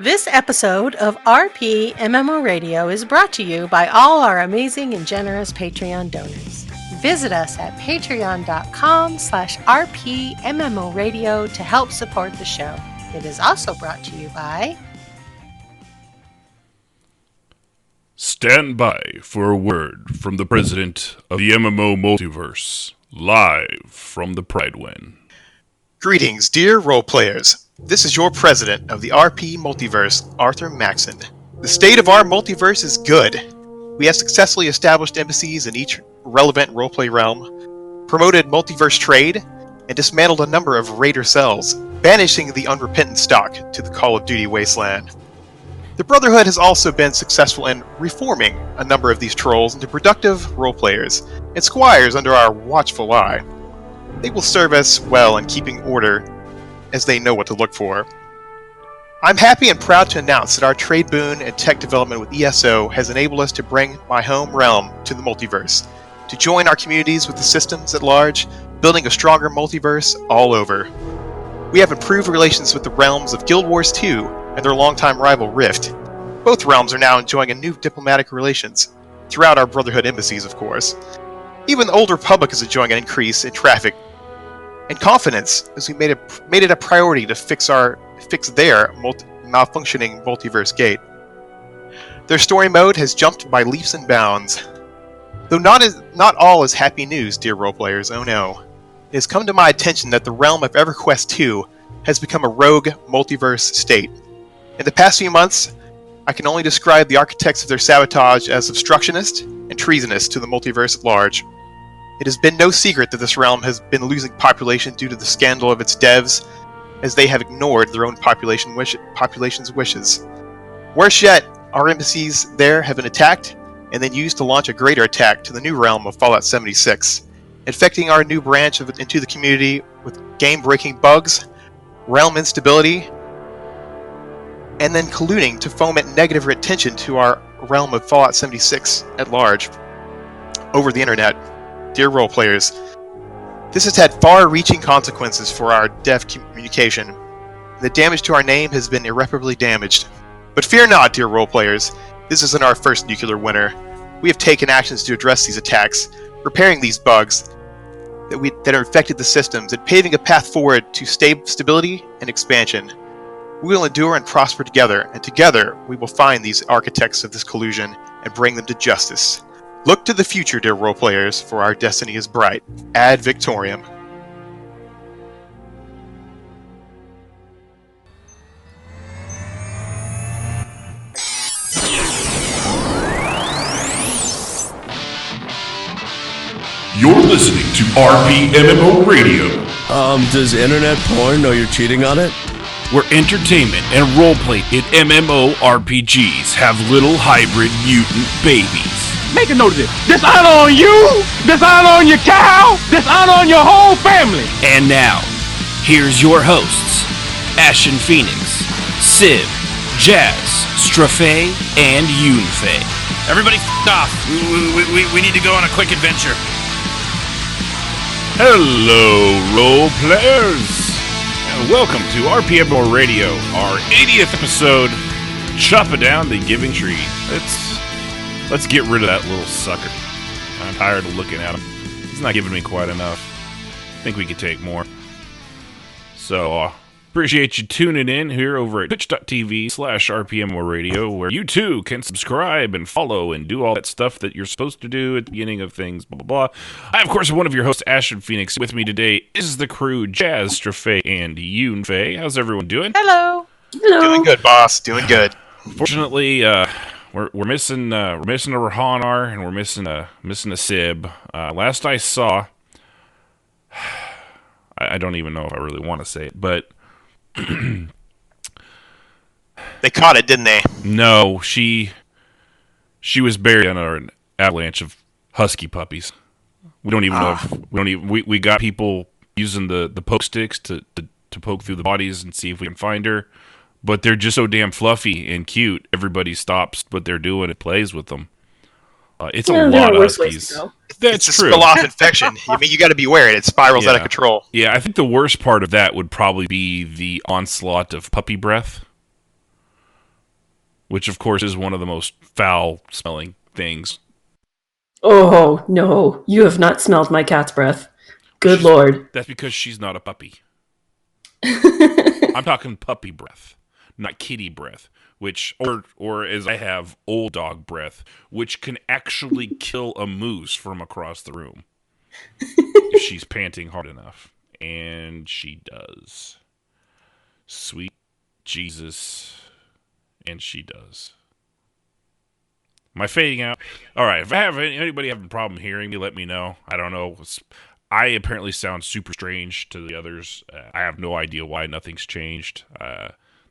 This episode of RPMMORadio is brought to you by all our amazing and generous Patreon donors. Visit us at patreon.com/RPMMORadio to help support the show. It is also brought to you by... Stand by for a word from the president of the MMO multiverse, live from the Pridewind. Greetings, dear role-players. This is your president of the RP Multiverse, Arthur Maxon. The state of our multiverse is good. We have successfully established embassies in each relevant roleplay realm, promoted multiverse trade, and dismantled a number of raider cells, banishing the unrepentant stock to the Call of Duty wasteland. The Brotherhood has also been successful in reforming a number of these trolls into productive roleplayers and squires under our watchful eye. They will serve us well in keeping order, as they know what to look for. I'm happy and proud to announce that our trade boon and tech development with ESO has enabled us to bring my home realm to the multiverse, to join our communities with the systems at large, building a stronger multiverse all over. We have improved relations with the realms of Guild Wars 2 and their longtime rival Rift. Both realms are now enjoying a new diplomatic relations, throughout our Brotherhood embassies, of course. Even the Old Republic is enjoying an increase in traffic and confidence, as we made it a priority to fix their malfunctioning multiverse gate. Their story mode has jumped by leaps and bounds. Though not all is happy news, dear roleplayers, oh no. It has come to my attention that the realm of EverQuest 2 has become a rogue multiverse state. In the past few months, I can only describe the architects of their sabotage as obstructionist and treasonous to the multiverse at large. It has been no secret that this realm has been losing population due to the scandal of its devs, as they have ignored their own population's wishes. Worse yet, our embassies there have been attacked, and then used to launch a greater attack to the new realm of Fallout 76, infecting our new branch into the community with game-breaking bugs, realm instability, and then colluding to foment negative attention to our realm of Fallout 76 at large over the internet. Dear roleplayers, this has had far-reaching consequences for our dev communication. The damage to our name has been irreparably damaged. But fear not, dear roleplayers, this isn't our first nuclear winter. We have taken actions to address these attacks, repairing these bugs that are infected the systems, and paving a path forward to stability and expansion. We will endure and prosper together, and together we will find these architects of this collusion and bring them to justice. Look to the future, dear roleplayers, for our destiny is bright. Ad Victoriam. You're listening to RPMMORadio. Does internet porn know you're cheating on it? Where entertainment and roleplay in MMORPGs have little hybrid mutant babies. Make a note of this. Dishonor on you, dishonor on your cow, dishonor on your whole family. And now, here's your hosts, Ashen Phoenix, Civ, Jazz, Strafe, and Yunfei. Everybody off. We need to go on a quick adventure. Hello, role players, and welcome to RPMMORadio, our 80th episode. Chop it down the giving tree. Let's get rid of that little sucker. I'm tired of looking at him. He's not giving me quite enough. I think we could take more. So, appreciate you tuning in here over at twitch.tv/RPMMORadio, where you too can subscribe and follow and do all that stuff that you're supposed to do at the beginning of things, blah, blah, blah. I, of course, am one of your hosts, Ashen Phoenix. With me today is the crew, Jazz, Strafe, and Yunfei. How's everyone doing? Hello! Doing good, boss. Doing good. Fortunately, we're missing a Rahanar, and we're missing a Sib. Last I saw, I don't even know if I really want to say it, but They caught it, didn't they? no, she was buried under an avalanche of husky puppies. We don't even know if we got people using the poke sticks to poke through the bodies and see if we can find her. But they're just so damn fluffy and cute. Everybody stops what they're doing and plays with them. It's a lot of huskies. That's it's a true. spill-off infection. I mean, you got to be aware. It spirals out of control. Yeah, I think the worst part of that would probably be the onslaught of puppy breath. which of course is one of the most foul-smelling things. Oh, no. You have not smelled my cat's breath. Good Lord. That's because she's not a puppy. I'm talking puppy breath, not kitty breath, which, or as I have, old dog breath, which can actually kill a moose from across the room if she's panting hard enough. And she does. Sweet Jesus. And she does. Am I fading out? All right. If I have anybody having a problem hearing me, let me know. I don't know. I apparently sound super strange to the others. I have no idea why nothing's changed.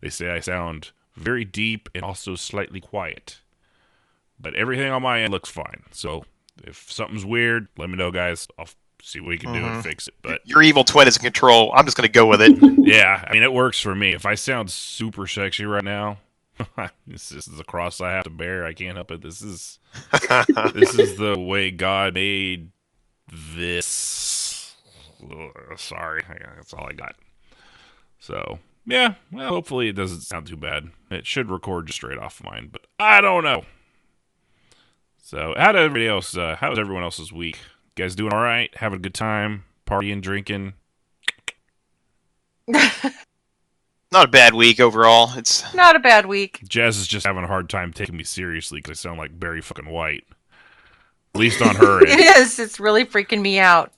They say I sound very deep and also slightly quiet. But everything on my end looks fine. So if something's weird, let me know, guys. I'll see what we can do and fix it. But your evil twin is in control. I'm just going to go with it. Yeah, I mean, it works for me. If I sound super sexy right now, this is a cross I have to bear. I can't help it. This is the way God made this. Ugh, sorry, that's all I got. So yeah, well, hopefully it doesn't sound too bad. It should record just straight off mine, but I don't know. So how's everyone else's week? You guys doing all right? Having a good time? Partying, drinking? Not a bad week overall. It's Not a bad week. Jazz is just having a hard time taking me seriously because I sound like Barry fucking White. At least on her end. It is. It's really freaking me out.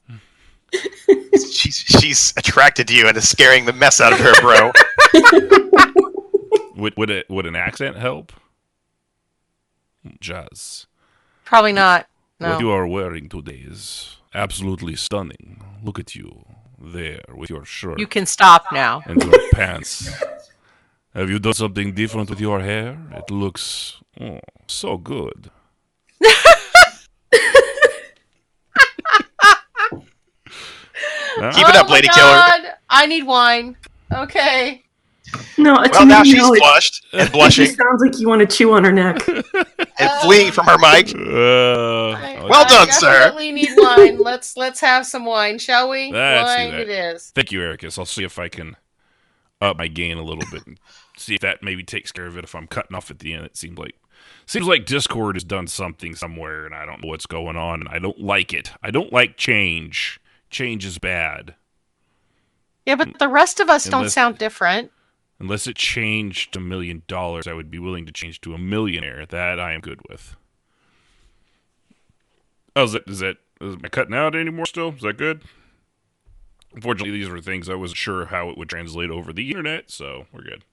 she's attracted to you and is scaring the mess out of her, bro. Would an accent help? Jazz. Probably not. No. What you are wearing today is absolutely stunning. Look at you there with your shirt. You can stop now. And your pants. Have you done something different with your hair? It looks so good. Keep it up, Lady Killer. I need wine. Okay. No, well, now she's flushed and blushing. It sounds like you want to chew on her neck. And fleeing from her mic. Well done, sir. I definitely need wine. Let's have some wine, shall we? Wine it is. Thank you, Ericus. I'll see if I can up my gain a little bit and see if that maybe takes care of it. If I'm cutting off at the end, it seems like Discord has done something somewhere, and I don't know what's going on, and I don't like it. I don't like change. Change is bad. Yeah, but the rest of us don't sound different. Unless it changed to $1 million, I would be willing to change to a millionaire. That I am good with. Oh, is I cutting out anymore still? Is that good? Unfortunately, these were things I wasn't sure how it would translate over the internet, so we're good.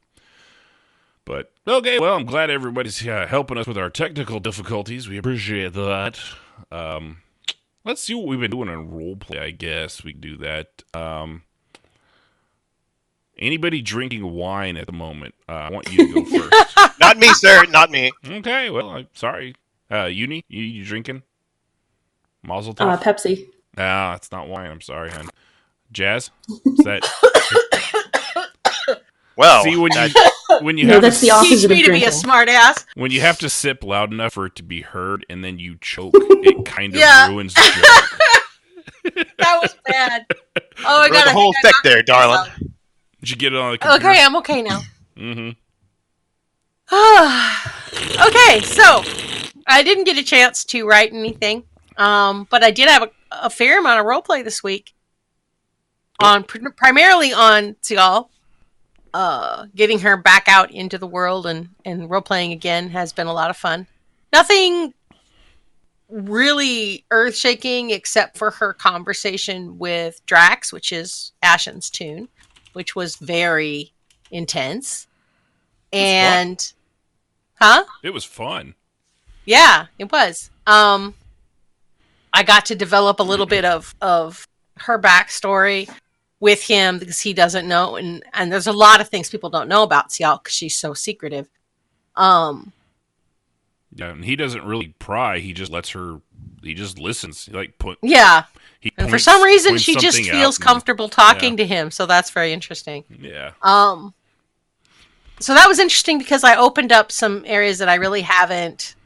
But, okay, well, I'm glad everybody's helping us with our technical difficulties. We appreciate that. Let's see what we've been doing in roleplay, I guess. We can do that. Anybody drinking wine at the moment? I want you to go first. Not me, sir. Not me. Okay, well, I'm sorry. Uni, you drinking? Mazel tov? Pepsi. Ah, it's not wine. I'm sorry, hon. Jazz? Is that... Well, see, when you no, have that's the opposite Teach me of to be drinking. a smart ass. When you have to sip loud enough for it to be heard, and then you choke, it kind of ruins the joke. That was bad. Oh my Ruined god! the whole effect there, darling. Did you get it on the computer? Okay, I'm okay now. Mm-hmm. Okay, so I didn't get a chance to write anything, but I did have a fair amount of roleplay this week. Primarily on Seagal. Getting her back out into the world and role-playing again has been a lot of fun. Nothing really earth-shaking except for her conversation with Drax, which is Ashen's tune, which was very intense. And... Huh? It was fun. Yeah, it was. I got to develop a little bit of her backstory with him because he doesn't know, and there's a lot of things people don't know about Cial because she's so secretive. Yeah, and he doesn't really pry. He just lets her. He just listens. Yeah, and for some reason she just something feels out comfortable talking to him, so that's very interesting. Yeah. So that was interesting because I opened up some areas that I really haven't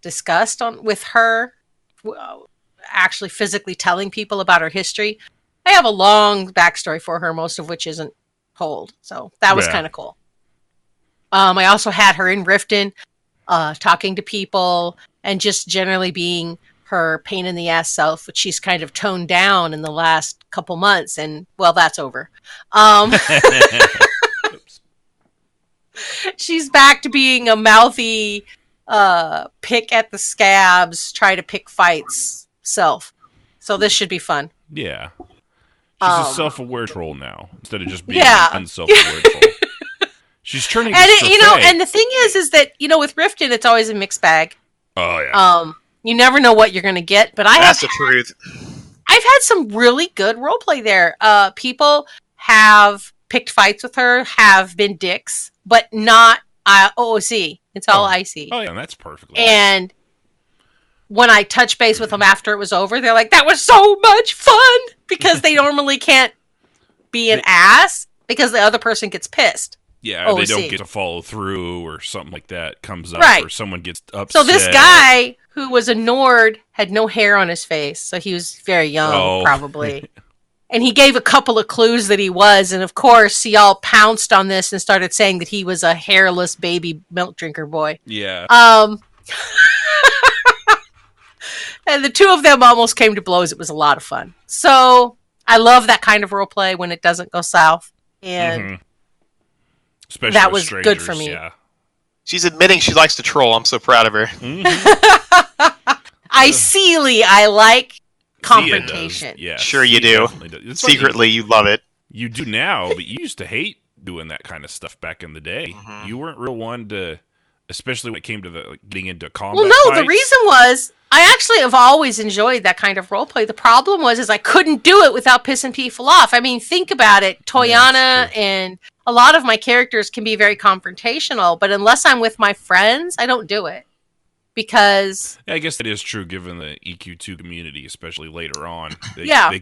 discussed with her. Actually, physically telling people about her history. I have a long backstory for her, most of which isn't told. So that was kind of cool. I also had her in Riften, talking to people and just generally being her pain in the ass self, which she's kind of toned down in the last couple months, and well, that's over. She's back to being a mouthy, pick at the scabs, try to pick fights self. So this should be fun. Yeah. She's a self-aware troll now, instead of just being Yeah. an unself-aware troll. She's turning And to and the thing is that, with Riften, it's always a mixed bag. Oh, yeah. You never know what you're going to get, but That's the truth. I've had some really good roleplay there. People have picked fights with her, have been dicks, but not OOC. It's all IC. Oh, yeah, that's perfect. And when I touch base with them after it was over, they're like, that was so much fun, because they normally can't be an ass because the other person gets pissed. Yeah, they don't get to follow through or something like that comes up, or someone gets upset. So this guy who was a Nord had no hair on his face, so he was very young, probably. And he gave a couple of clues that he was, and of course, he all pounced on this and started saying that he was a hairless baby milk drinker boy. Yeah. And the two of them almost came to blows. It was a lot of fun. So I love that kind of roleplay when it doesn't go south, and especially that was strangers, good for me. Yeah. She's admitting she likes to troll. I'm so proud of her. I like confrontation. Yeah, sure you do. Secretly, you love it. You do now, but you used to hate doing that kind of stuff back in the day. You weren't real one to, especially when it came to getting into combat. Well, no, fights. the reason was I actually have always enjoyed that kind of roleplay. The problem was I couldn't do it without pissing people off. I mean, think about it. Toyana and a lot of my characters can be very confrontational, but unless I'm with my friends, I don't do it. Because I guess that is true given the EQ2 community, especially later on. They I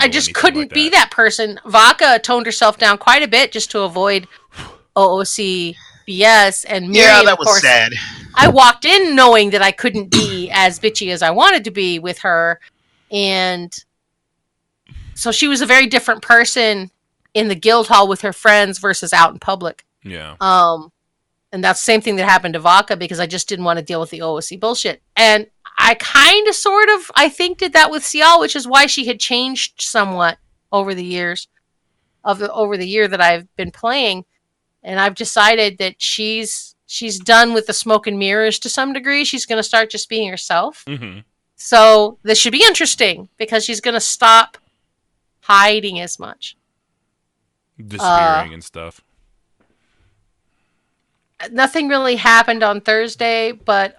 just couldn't be that person. Vaka toned herself down quite a bit just to avoid OOC BS, and Miriam, that was sad. I walked in knowing that I couldn't be as bitchy as I wanted to be with her, and so she was a very different person in the guild hall with her friends versus out in public. Yeah. And that's the same thing that happened to Vaka, because I just didn't want to deal with the OOC bullshit. And I kind of, sort of, I think did that with Cial, which is why she had changed somewhat over the years, over the year that I've been playing. And I've decided that she's done with the smoke and mirrors to some degree. She's going to start just being herself. Mm-hmm. So this should be interesting, because she's going to stop hiding as much. Disappearing and stuff. Nothing really happened on Thursday, but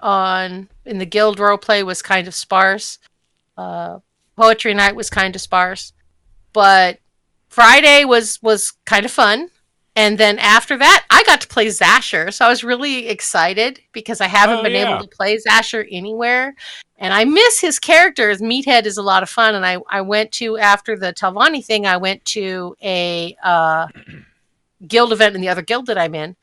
in the guild roleplay was kind of sparse. Poetry night was kind of sparse, but Friday was kind of fun. And then after that, I got to play Zasher, so I was really excited because I haven't been able to play Zasher anywhere, and I miss his character. His Meathead is a lot of fun, and I went to, after the Talvani thing, I went to a guild event in the other guild that I'm in.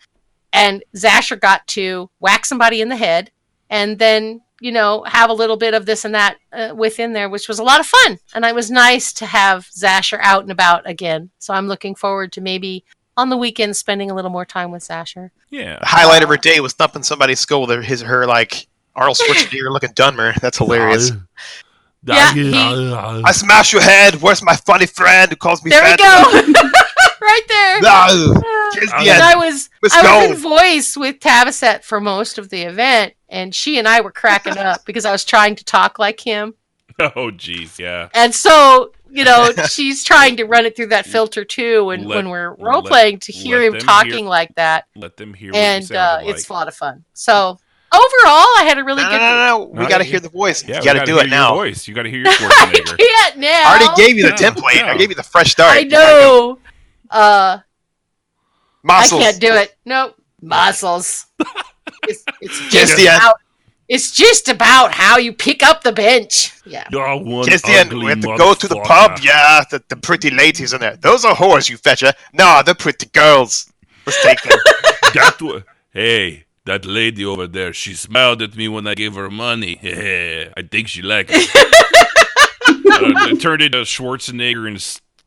And Zasher got to whack somebody in the head and then, have a little bit of this and that within there, which was a lot of fun. And it was nice to have Zasher out and about again. So I'm looking forward to maybe on the weekend spending a little more time with Zasher. Yeah. The highlight of her day was thumping somebody's skull with her like Arnold Schwarzenegger looking Dunmer. That's hilarious. Yeah, I smash your head. Where's my funny friend who calls me fat? There we go. Right there. And I was in voice with Taviset for most of the event, and she and I were cracking up because I was trying to talk like him. Oh, geez, yeah. And so, she's trying to run it through that filter too, when we're role playing, to hear him talking like that. Let them hear. And it's a lot of fun. So overall, I had a really good. No. We got to hear the voice. Yeah, you got to do it now. Voice. You got to hear your Schwarzenegger. I can't now. I already gave you the template. I gave you the fresh start. I know. Muscles. I can't do it. Nope. Muscles. It's just about how you pick up the bench. Yeah. Christian, we have to go to the pub. Yeah, the pretty ladies in there. Those are whores, you fetcher. No, they're pretty girls. Let's take them. Hey, that lady over there, she smiled at me when I gave her money. I think she liked it. It turned into Schwarzenegger and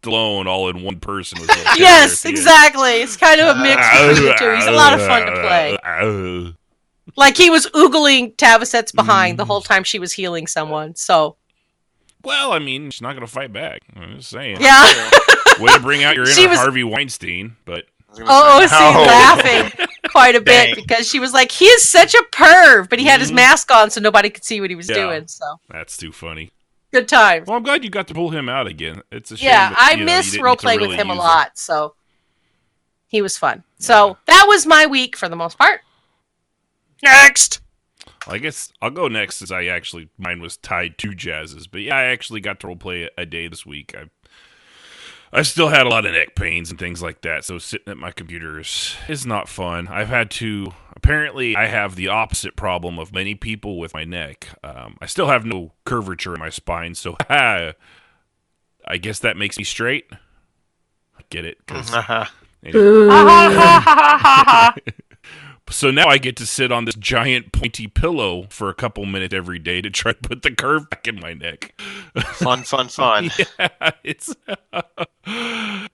Stallone all in one person. Was yes, exactly. It's kind of a mix between the two. He's a lot of fun to play. Like he was oogling Taviset's behind the whole time she was healing someone. So, well, I mean, she's not going to fight back. I'm just saying. Yeah. Way to bring out your inner Harvey Weinstein, but. Laughing quite a bit because she was like, he is such a perv, but he had his mask on so nobody could see what he was doing. So that's too funny. Good times. Well, I'm glad you got to pull him out again. It's a shame. Yeah, that, I miss role-playing with him a lot, so he was fun. So that was my week for the most part. Next! Well, I guess I'll go next since mine was tied to Jazz's. But yeah, I actually got to roleplay a day this week. I still had a lot of neck pains and things like that, so sitting at my computer is not fun. Apparently I have the opposite problem of many people with my neck. I still have no curvature in my spine, so I guess that makes me straight. I get it. So now I get to sit on this giant pointy pillow for a couple minutes every day to try to put the curve back in my neck. Fun. Yeah,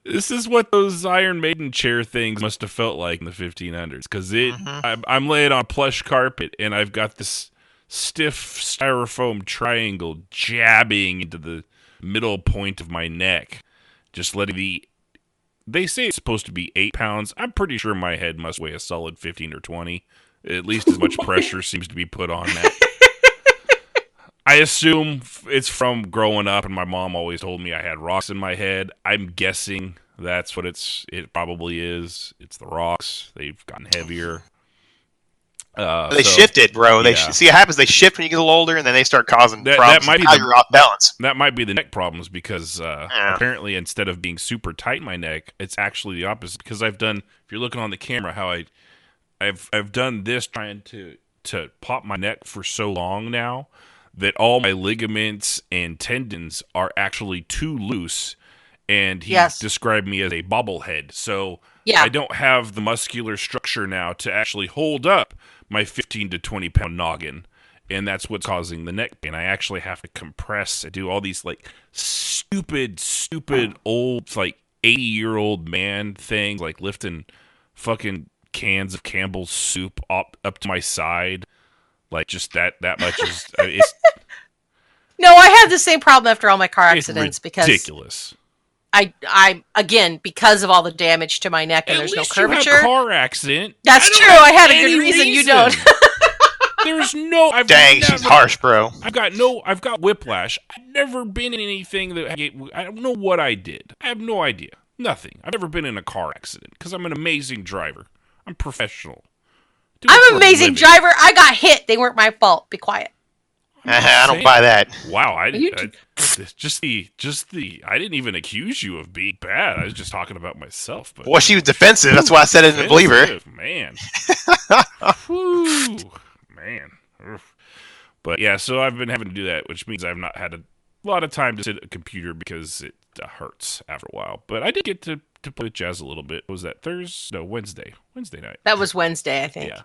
this is what those Iron Maiden chair things must have felt like in the 1500s. Because I'm laying on plush carpet and I've got this stiff styrofoam triangle jabbing into the middle point of my neck, just letting They say it's supposed to be 8 pounds. I'm pretty sure my head must weigh a solid 15 or 20. At least as much pressure seems to be put on that. I assume it's from growing up, and my mom always told me I had rocks in my head. I'm guessing that's what it probably is. It's the rocks. They've gotten heavier. They shifted, bro. See what happens? They shift when you get a little older, and then they start causing problems. You're off balance. That might be the neck problems because apparently instead of being super tight in my neck, it's actually the opposite. Because if you're looking on the camera, how I've done this trying to pop my neck for so long now that all my ligaments and tendons are actually too loose. And he described me as a bobblehead. So I don't have the muscular structure now to actually hold up my 15 to 20 pound noggin. And that's what's causing the neck pain. I actually have to compress and do all these like stupid old like 80-year-old man things, like lifting fucking cans of Campbell's soup up to my side. Like just that much is it's No, I had the same problem after all my car accidents because ridiculous. I again, because of all the damage to my neck and there's no curvature. You had a car accident. That's true. I had a good reason. You don't. There's no. She's harsh, bro. I've got whiplash. I've never been in anything that I don't know what I did. I have no idea. Nothing. I've never been in a car accident because I'm an amazing driver. I'm professional. I'm an amazing driver. I got hit. They weren't my fault. Be quiet. I don't buy that. Wow, I didn't even accuse you of being bad. I was just talking about myself. But she was defensive. That's why I said I didn't believe her. Man. Whew, man. But yeah, so I've been having to do that, which means I've not had a lot of time to sit at a computer because it hurts after a while. But I did get to play with Jazz a little bit. Was that Wednesday night? That was Wednesday, I think. Yeah.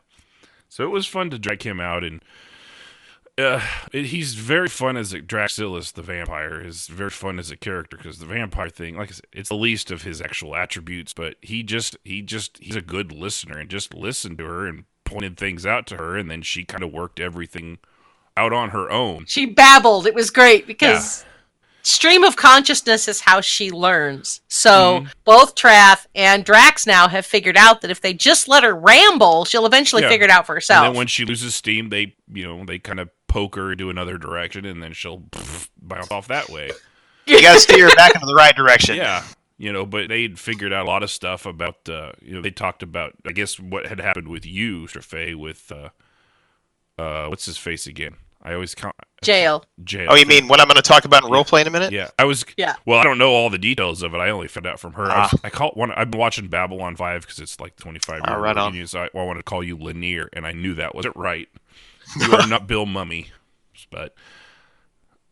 So it was fun to drag him out and. He's very fun as Draxillus, the vampire. Is very fun as a character because the vampire thing, like I said, it's the least of his actual attributes. But he's a good listener and just listened to her and pointed things out to her, and then she kind of worked everything out on her own. She babbled. It was great because stream of consciousness is how she learns. So both Trath and Drax now have figured out that if they just let her ramble, she'll eventually figure it out for herself. And then when she loses steam, they kind of poke her into another direction, and then she'll bounce off that way. You got to steer her back into the right direction. Yeah, but they'd figured out a lot of stuff about. They talked about, I guess, what had happened with you, Strafay, with what's his face again? I always count Jail. Oh, you mean what I'm going to talk about in roleplay in a minute? Yeah, Well, I don't know all the details of it. I only found out from her. I've been watching Babylon 5 because it's like 25 years right on. So I wanted to call you Lanier, and I knew that wasn't right. You are not Bill Mummy, but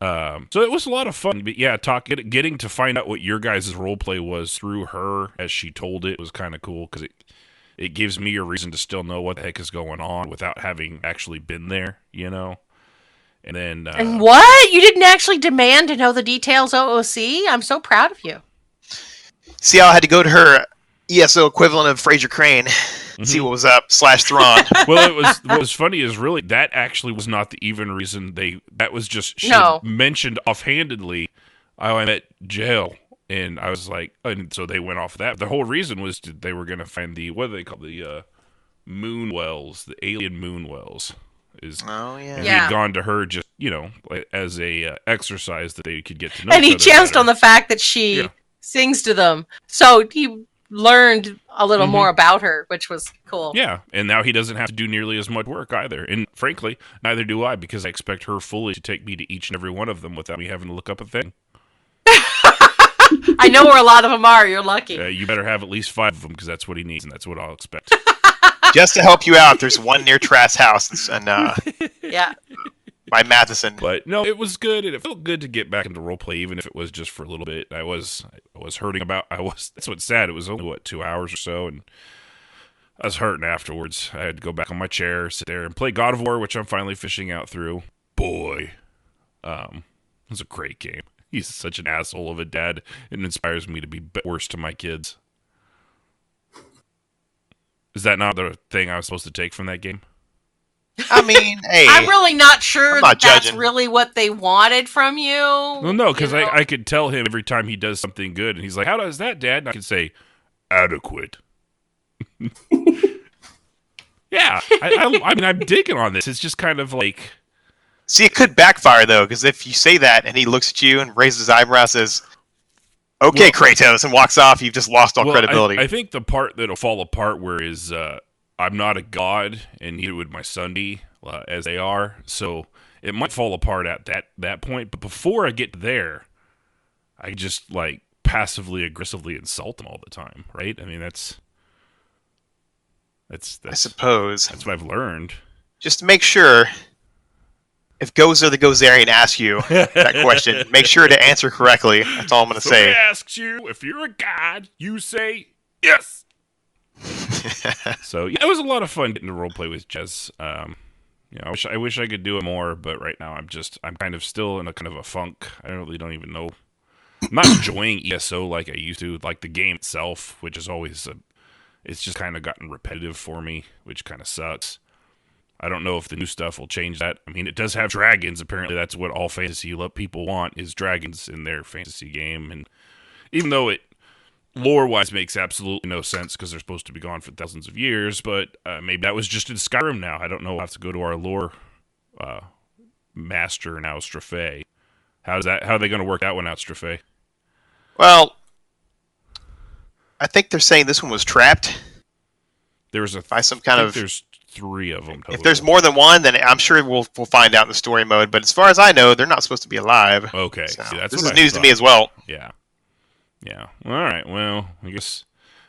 so it was a lot of fun. But yeah, getting to find out what your guys' roleplay was through her as she told it was kind of cool because it gives me a reason to still know what the heck is going on without having actually been there, And then and what? You didn't actually demand to know the details, OOC? I'm so proud of you. Cial had to go to her ESO equivalent of Fraser Crane, see what was up, / Thrawn. Well, what was funny is really that actually was not the even reason that was just she mentioned offhandedly, oh, I'm at jail. And I was like, and so they went off that. The whole reason was they were going to find what do they call the moon wells, the alien moon wells. Oh, yeah. And he'd gone to her just, as a exercise that they could get to know And each he other chanced better. on the fact that she sings to them. So he learned a little more about her, which was cool. Yeah, and now he doesn't have to do nearly as much work either. And frankly, neither do I, because I expect her fully to take me to each and every one of them without me having to look up a thing. I know where a lot of them are. You're lucky. You better have at least 5 of them, because that's what he needs, and that's what I'll expect. Just to help you out, there's one near Trask's house, and by Matheson. But no, it was good, and it felt good to get back into roleplay, even if it was just for a little bit. I was hurting that's what's sad. It was only 2 hours or so, and I was hurting afterwards. I had to go back on my chair, sit there, and play God of War, which I'm finally fishing out through. Boy, it was a great game. He's such an asshole of a dad. It inspires me to be worse to my kids. Is that not the thing I was supposed to take from that game? I mean, hey. I'm really not sure that's judging. really what they wanted from you. Well, no, because I could tell him every time he does something good, and he's like, how does that, Dad? And I could say, adequate. Yeah, I mean, I'm digging on this. It's just kind of like... See, it could backfire, though, because if you say that and he looks at you and raises his eyebrows, says, okay, Kratos, and walks off, you've just lost all credibility. I think the part that'll fall apart where is I'm not a god, and neither would my son be, as they are, so it might fall apart at that point, but before I get there, I just, passively, aggressively insult them all the time, right? I mean, that's I suppose. That's what I've learned. Just to make sure... If Gozer the Gozerian asks you that question, make sure to answer correctly. That's all I'm going to say. If he asks you if you're a god, you say yes. So yeah, it was a lot of fun getting to roleplay with Jez. I wish I could do it more, but right now I'm kind of still in a kind of a funk. I don't even know. I'm not enjoying ESO like I used to, like the game itself, which is always it's just kind of gotten repetitive for me, which kind of sucks. I don't know if the new stuff will change that. I mean, it does have dragons. Apparently, that's what all fantasy people want, is dragons in their fantasy game. And even though it, lore-wise, makes absolutely no sense because they're supposed to be gone for thousands of years, but maybe that was just in Skyrim now. I don't know. I'll have to go to our lore master now, Strophe. How are they going to work that one out, Strophe? Well, I think they're saying this one was trapped. There's there's 3 of them. Total. If there's more than one, then I'm sure we'll find out in the story mode. But as far as I know, they're not supposed to be alive. Okay, so see, this is news to me as well. Yeah. All right. Well, I guess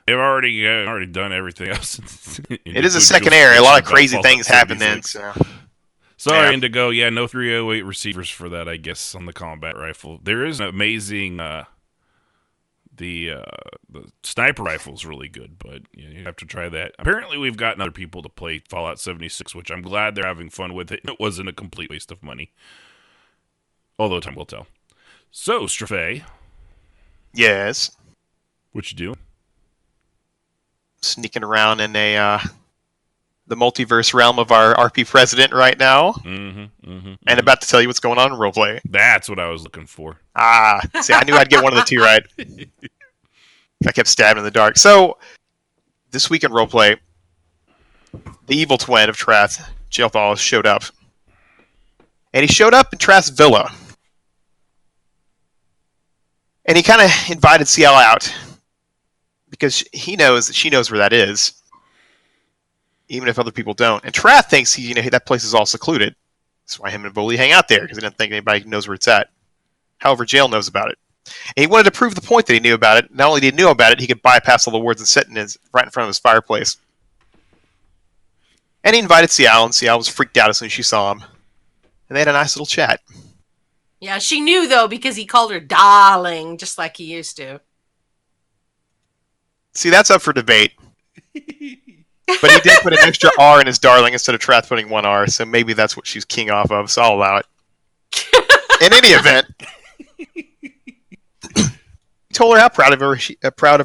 they've already done everything else. It is a second era. A lot of crazy things happen then. So. Sorry, Indigo. Yeah, no 308 receivers for that, I guess, on the combat rifle. There is an amazing. The sniper rifle is really good, but you have to try that. Apparently, we've gotten other people to play Fallout 76, which I'm glad they're having fun with it. It wasn't a complete waste of money. Although time will tell. So, Strophe. Yes. What you doing? Sneaking around in the multiverse realm of our RP president right now. And about to tell you what's going on in roleplay. That's what I was looking for. See, I knew I'd get one of the two right. I kept stabbing in the dark. So, this week in roleplay, the evil twin of Trask, Jelthal, showed up. And he showed up in Trask's villa. And he kind of invited Ciel out. Because he knows that she knows where that is. Even if other people don't. And Trask thinks that place is all secluded. That's why him and Bully hang out there, because he doesn't think anybody knows where it's at. However, Jail knows about it. And he wanted to prove the point that he knew about it. Not only did he know about it, he could bypass all the wards and sit right in front of his fireplace. And he invited Ciel, and Ciel was freaked out as soon as she saw him. And they had a nice little chat. Yeah, she knew, though, because he called her darling, just like he used to. See, that's up for debate. But he did put an extra R in his darling instead of Trask putting 1 R, so maybe that's what she's king off of, so I'll allow it. In any event, told her how proud of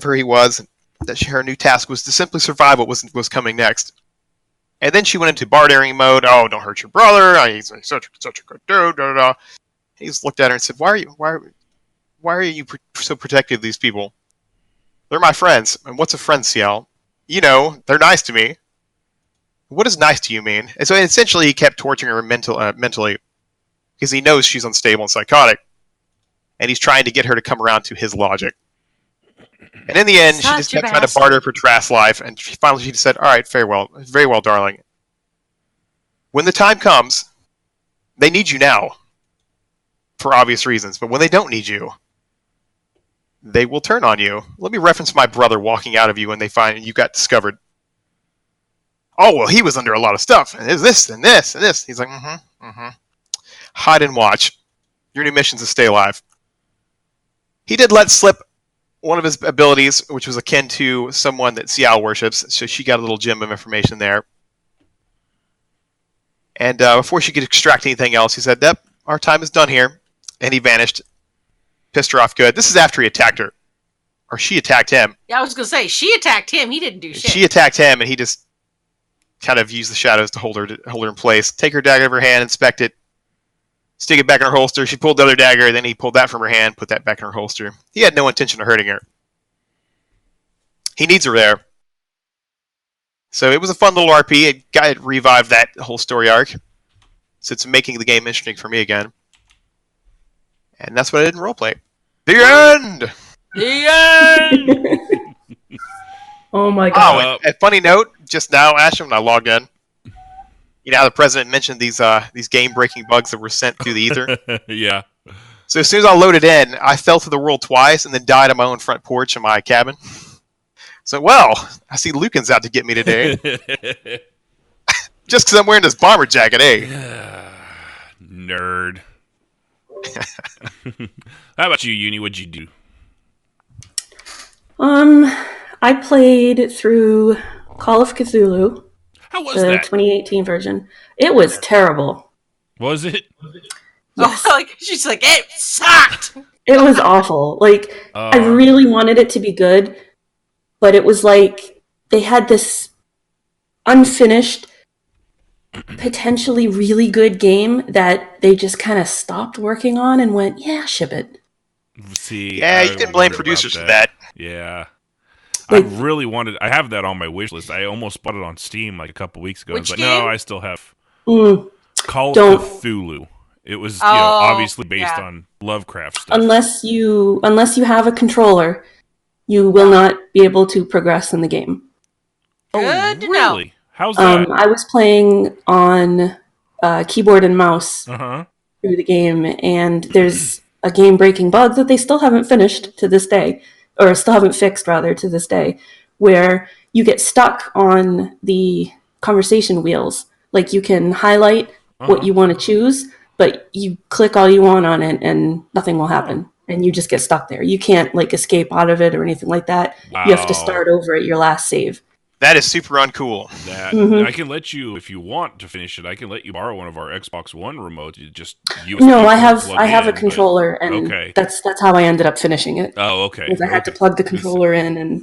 her he was, that her new task was to simply survive what was coming next. And then she went into bartering mode. Oh, don't hurt your brother. He's such a good dude. Da, da, da. He just looked at her and said, why are you so protective of these people? They're my friends. And what's a friend, Ciel? You know, they're nice to me. What does nice to you mean? And so essentially he kept torturing her mentally because he knows she's unstable and psychotic. And he's trying to get her to come around to his logic. And in the end, she just kept trying to barter for Trask's life. And finally she said, all right, very well, darling. When the time comes, they need you now. For obvious reasons. But when they don't need you, they will turn on you. Let me reference my brother walking out of you when they find you got discovered. Oh, well, he was under a lot of stuff. And there's this and this and this. He's like, hide and watch. Your new mission is to stay alive. He did let slip one of his abilities, which was akin to someone that Ciel worships. So she got a little gem of information there. And before she could extract anything else, he said, yep, our time is done here. And he vanished. Pissed her off good. This is after he attacked her. Or she attacked him. Yeah, I was going to say, she attacked him. He didn't do shit. She attacked him, and he just kind of used the shadows to hold her in place. Take her dagger out of her hand, inspect it, stick it back in her holster. She pulled the other dagger, then he pulled that from her hand, put that back in her holster. He had no intention of hurting her. He needs her there. So it was a fun little RP. It revived that whole story arc. So it's making the game interesting for me again. And that's what I did in Roleplay. The end! The end! Oh my god. Oh, and funny note, just now, Ashen, when I logged in, you know how the president mentioned these game-breaking bugs that were sent through the ether? Yeah. So as soon as I loaded in, I fell to the world twice and then died on my own front porch in my cabin. So, well, I see Lucan's out to get me today. Just because I'm wearing this bomber jacket, eh? Nerd. How about you, Uni? What'd you do? I played through Call of Cthulhu. How was the that? 2018 version. It was terrible. Was it? Yes. Oh, she's like, it sucked! It was awful. Like, I really wanted it to be good, but it was like they had this unfinished, potentially really good game that they just kind of stopped working on and went, yeah, ship it. See, yeah, you can blame producers for that. Yeah. Like, I have that on my wish list. I almost bought it on Steam like a couple weeks ago. I was like, game? no, I still have Call of Cthulhu. It was obviously based on Lovecraft stuff. Unless you have a controller, you will not be able to progress in the game. Good to know. Really? How's that? I was playing on keyboard and mouse Uh-huh. through the game, and there's a game-breaking bug that they still haven't finished to this day, or still haven't fixed, rather, to this day, where you get stuck on the conversation wheels. Like, you can highlight what you want to choose, but you click all you want on it, and nothing will happen. And you just get stuck there. You can't, like, escape out of it or anything like that. Wow. You have to start over at your last save. That is super uncool. That I can let you, if you want to finish it, I can let you borrow one of our Xbox One remotes. You just USB No, I plug have in, a controller, and okay. that's how I ended up finishing it. Oh, okay. Because I had to plug the controller in and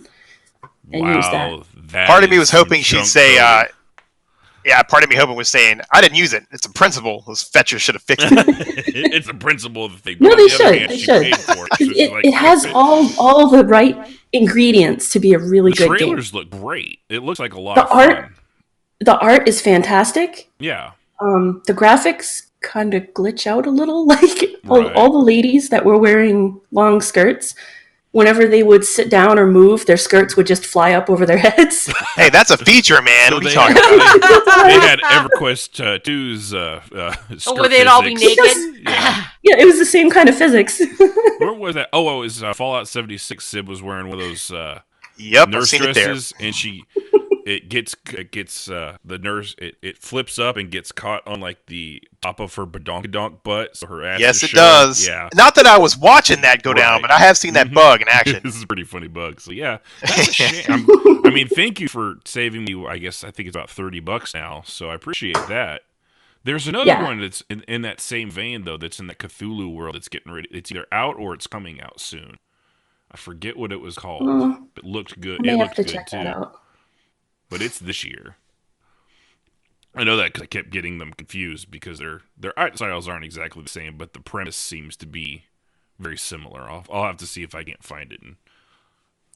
use that. Part of me was hoping she'd say, part of me hoping was saying, I didn't use it. It's a principle. Those fetchers should have fixed it. It's a principle that they. No, they on the should. other hand, They she should. paid for it, so she's like, It has all the right ingredients to be a really the good game. trailers look great. It looks like a lot The of fun. The art is fantastic. Yeah. The graphics kind of glitch out a little. Like Right. all the ladies that were wearing long skirts, whenever they would sit down or move, their skirts would just fly up over their heads. Hey, that's a feature, man. So What are you they talking had, about? they had EverQuest 2's skirt Would they'd all be physics. naked? Yeah. Yeah, it was the same kind of physics. Where was that? Oh, it was Fallout 76. Sid was wearing one of those Yep, I've nurse seen it there. dresses, and it gets the nurse. It flips up and gets caught on like the top of her badonkadonk butt, so her ass. Yes, is it showing. does. Yeah. Not that I was watching that go down, Right. but I have seen that bug in action. This is a pretty funny bug. So yeah, that's a shame. I mean, thank you for saving me. I guess I think it's about $30 now, so I appreciate that. There's another one that's in that same vein though. That's in the Cthulhu world. It's getting ready. It's either out or it's coming out soon. I forget what it was called. Oh, It looked good. I may It have looked to good check too. that out. But it's this year. I know that because I kept getting them confused because their art styles aren't exactly the same, but the premise seems to be very similar. I'll have to see if I can't find it.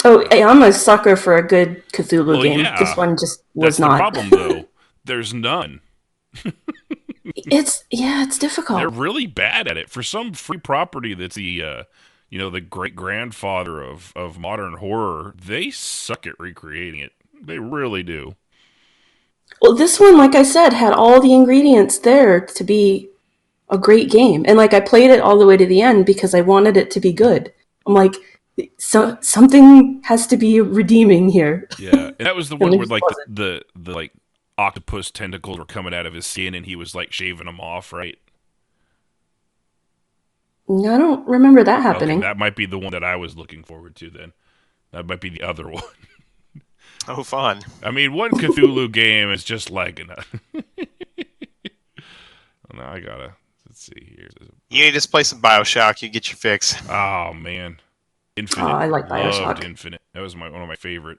Oh, hey, I'm a sucker for a good Cthulhu Well, game. yeah, This one just that's was not. the problem, though. There's none. It's They're difficult. really bad at it. For some free property that's the great grandfather of modern horror, they suck at recreating it. They really do. Well, this one, like I said, had all the ingredients there to be a great game. And like I played it all the way to the end because I wanted it to be good. I'm like, so something has to be redeeming here. Yeah, and that was the And one it where just like wasn't. the like octopus tentacles were coming out of his skin, and he was like shaving them off, right? I don't remember that Okay, happening. that might be the one that I was looking forward to. Then that might be the other one. Oh, fun. I mean, one Cthulhu game is just like enough. No, I gotta. Let's see here. You need to just play some Bioshock. You get your fix. Oh man, Infinite. I like Loved Bioshock. Infinite. That was one of my favorite.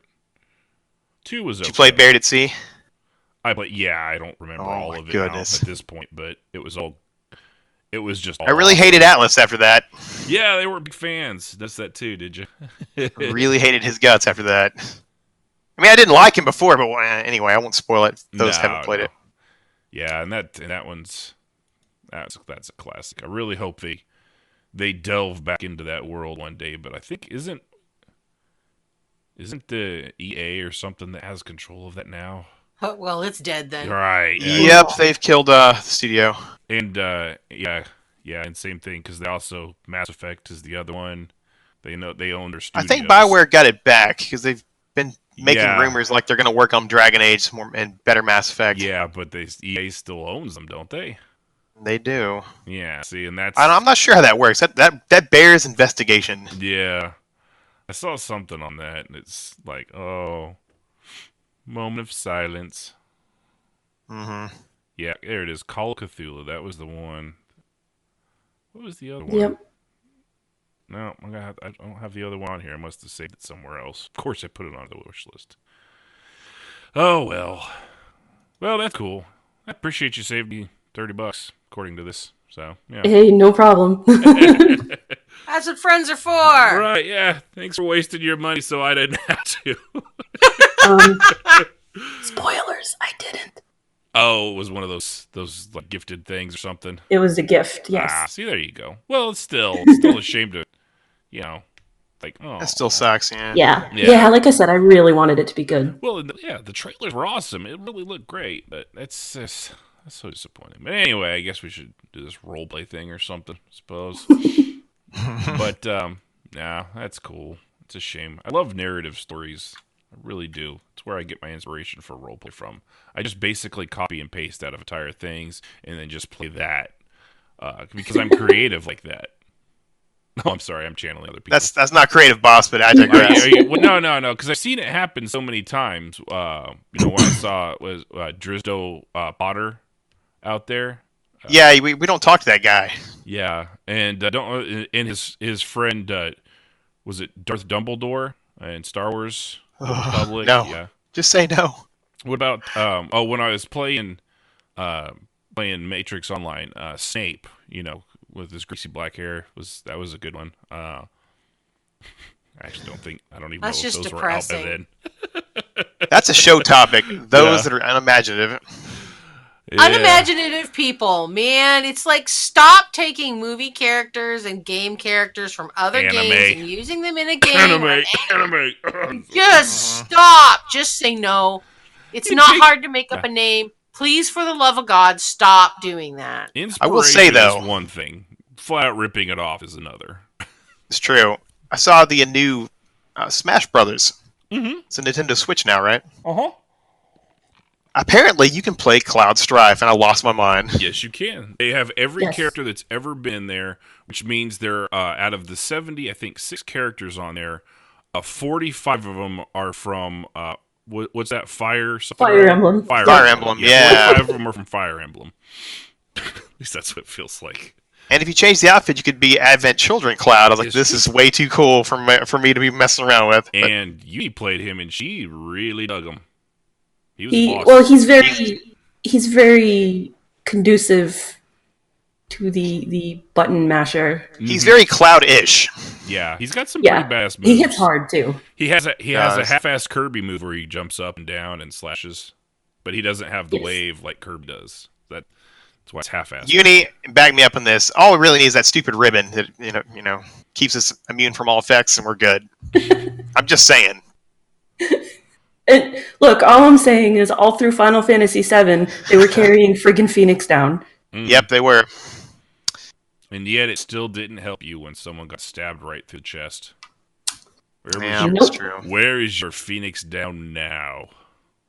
2 was okay. Did you play Buried at Sea? I don't remember Oh all my of it goodness. now at this point, but it was just all I really awesome. hated Atlas after that. Yeah, they were big fans. That's that too, did you? Really hated his guts after that. I mean, I didn't like him before, but anyway, I won't spoil it. Those haven't played it. Yeah, and that one's that's a classic. I really hope they delve back into that world one day, but I think isn't the EA or something that has control of that now? Oh, well, it's dead then. Right. Yep, they've killed the studio. And and same thing because they also Mass Effect is the other one. They own their studios. I think BioWare got it back because they've been making Yeah. rumors like they're going to work on Dragon Age and better Mass Effect. Yeah, but EA still owns them, don't they? They do. Yeah. See, and that's I'm not sure how that works. That bears investigation. yeah. I saw something on that, and it's like, oh, moment of silence. Mm-hmm. Yeah, there it is. Call of Cthulhu. That was the one. What was the other one? Yep. No, I don't have the other one on here. I must have saved it somewhere else. Of course, I put it on the wish list. Oh well. Well, that's cool. I appreciate you saving me $30, according to this. So yeah. Hey, no problem. That's what friends are for. Right? Yeah. Thanks for wasting your money, so I didn't have to. um, spoilers, I didn't. Oh, it was one of those like gifted things or something. It was a gift, yes. Ah, see, there you go. Well, it's still a shame to, like, oh. That still sucks, yeah. Yeah, like I said, I really wanted it to be good. Well, the trailers were awesome. It really looked great, but that's so disappointing. But anyway, I guess we should do this roleplay thing or something, I suppose. But, nah, that's cool. It's a shame. I love narrative stories. I really do. It's where I get my inspiration for roleplay from. I just basically copy and paste out of entire things and then just play that because I'm creative like that. No, I'm sorry. I'm channeling other people. That's not creative, boss, but I digress. Well, no, because I've seen it happen so many times. When I saw was Drizdo Potter out there. Yeah, we don't talk to that guy. Yeah, and his friend was it Darth Dumbledore in Star Wars? The Republic? No. Yeah. Just say no. What about when I was playing Matrix Online, Snape, with his greasy black hair that was a good one. I actually I don't even That's know if just those depressing. were out by then. That's a show topic. Those that are unimaginative. Yeah. Unimaginative people, man. It's like stop taking movie characters and game characters from other games and using them in a game. Anime. Just stop. Just say no. It's not hard to make up a name. Please, for the love of God, stop doing that. I will say, though, is one thing. Flat out ripping it off is another. It's true. I saw the new Smash Brothers. Mm-hmm. It's a Nintendo Switch now, right? Uh-huh. Apparently, you can play Cloud Strife, and I lost my mind. Yes, you can. They have every character that's ever been there, which means they're out of the 70, I think 6 characters on there, 45 of them are from what's that? Fire Emblem. Fire Emblem, yeah. 45 of them are from Fire Emblem. At least that's what it feels like. And if you change the outfit, you could be Advent Children Cloud. I was like, this is way too cool for me to be messing around with. But And you played him, and she really dug him. He was awesome. Well, he's very conducive to the button masher. He's very Cloud-ish. Yeah, he's got some pretty badass moves. He hits hard too. He has a half-assed Kirby move where he jumps up and down and slashes, but he doesn't have the wave like Kirby does. That's why it's half-assed. Uni, back me up on this. All we really need is that stupid ribbon that you know keeps us immune from all effects, and we're good. I'm just saying. Look, all I'm saying is all through Final Fantasy VII, they were carrying friggin' Phoenix down. Yep, they were. And yet it still didn't help you when someone got stabbed right through the chest. That's true. Where is your Phoenix down now?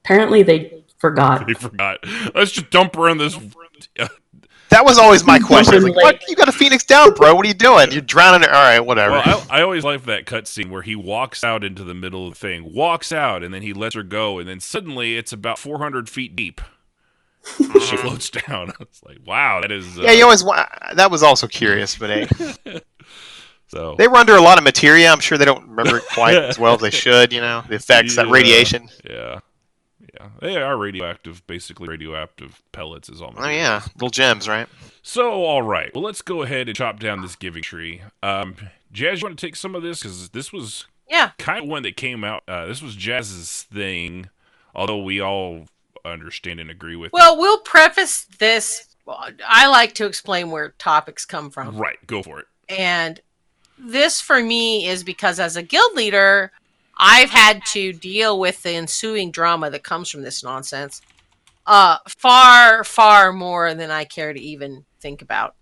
Apparently they forgot. They forgot. Let's just dump her in this... That was always my question. Like, what? You got a Phoenix down, bro. What are you doing? You're drowning her. All right, whatever. Well, I always like that cutscene where he walks out into the middle of the thing, walks out, and then he lets her go, and then suddenly it's about 400 feet deep. She floats down. It's like, wow, that is... Yeah, you always... That was also curious, but hey. So they were under a lot of materia. I'm sure they don't remember it quite as well as they should, the effects, that radiation. Yeah. They are radioactive, basically radioactive pellets is all. Oh, yeah. Little gems, right? So, all right. Well, let's go ahead and chop down this giving tree. Jazz, you want to take some of this? Because this was kind of one that came out. This was Jazz's thing, although we all understand and agree with Well, we'll preface this. I like to explain where topics come from. Right. Go for it. And this, for me, is because as a guild leader... I've had to deal with the ensuing drama that comes from this nonsense far, far more than I care to even think about.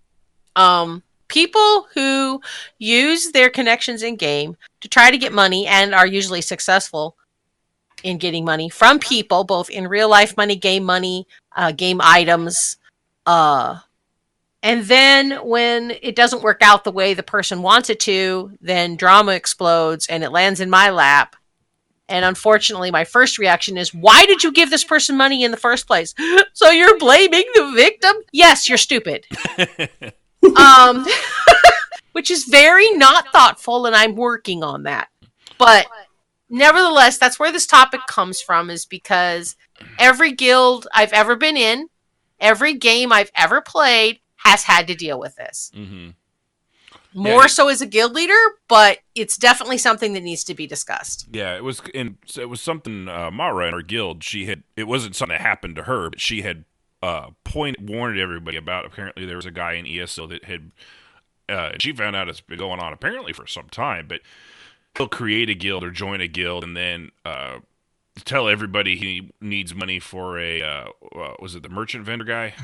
People who use their connections in game to try to get money and are usually successful in getting money from people, both in real life money, game items, and then when it doesn't work out the way the person wants it to, then drama explodes and it lands in my lap. And unfortunately, my first reaction is, why did you give this person money in the first place? So you're blaming the victim? Yes, you're stupid. Which is very not thoughtful, and I'm working on that. But nevertheless, that's where this topic comes from, is because every guild I've ever been in, every game I've ever played, has had to deal with this. Mm-hmm. More so as a guild leader, but it's definitely something that needs to be discussed. Yeah, it was something Mara in our guild. It wasn't something that happened to her, but she had warned everybody about. Apparently, there was a guy in ESO that had. She found out it's been going on apparently for some time, but he'll create a guild or join a guild and then tell everybody he needs money for a was it the merchant vendor guy?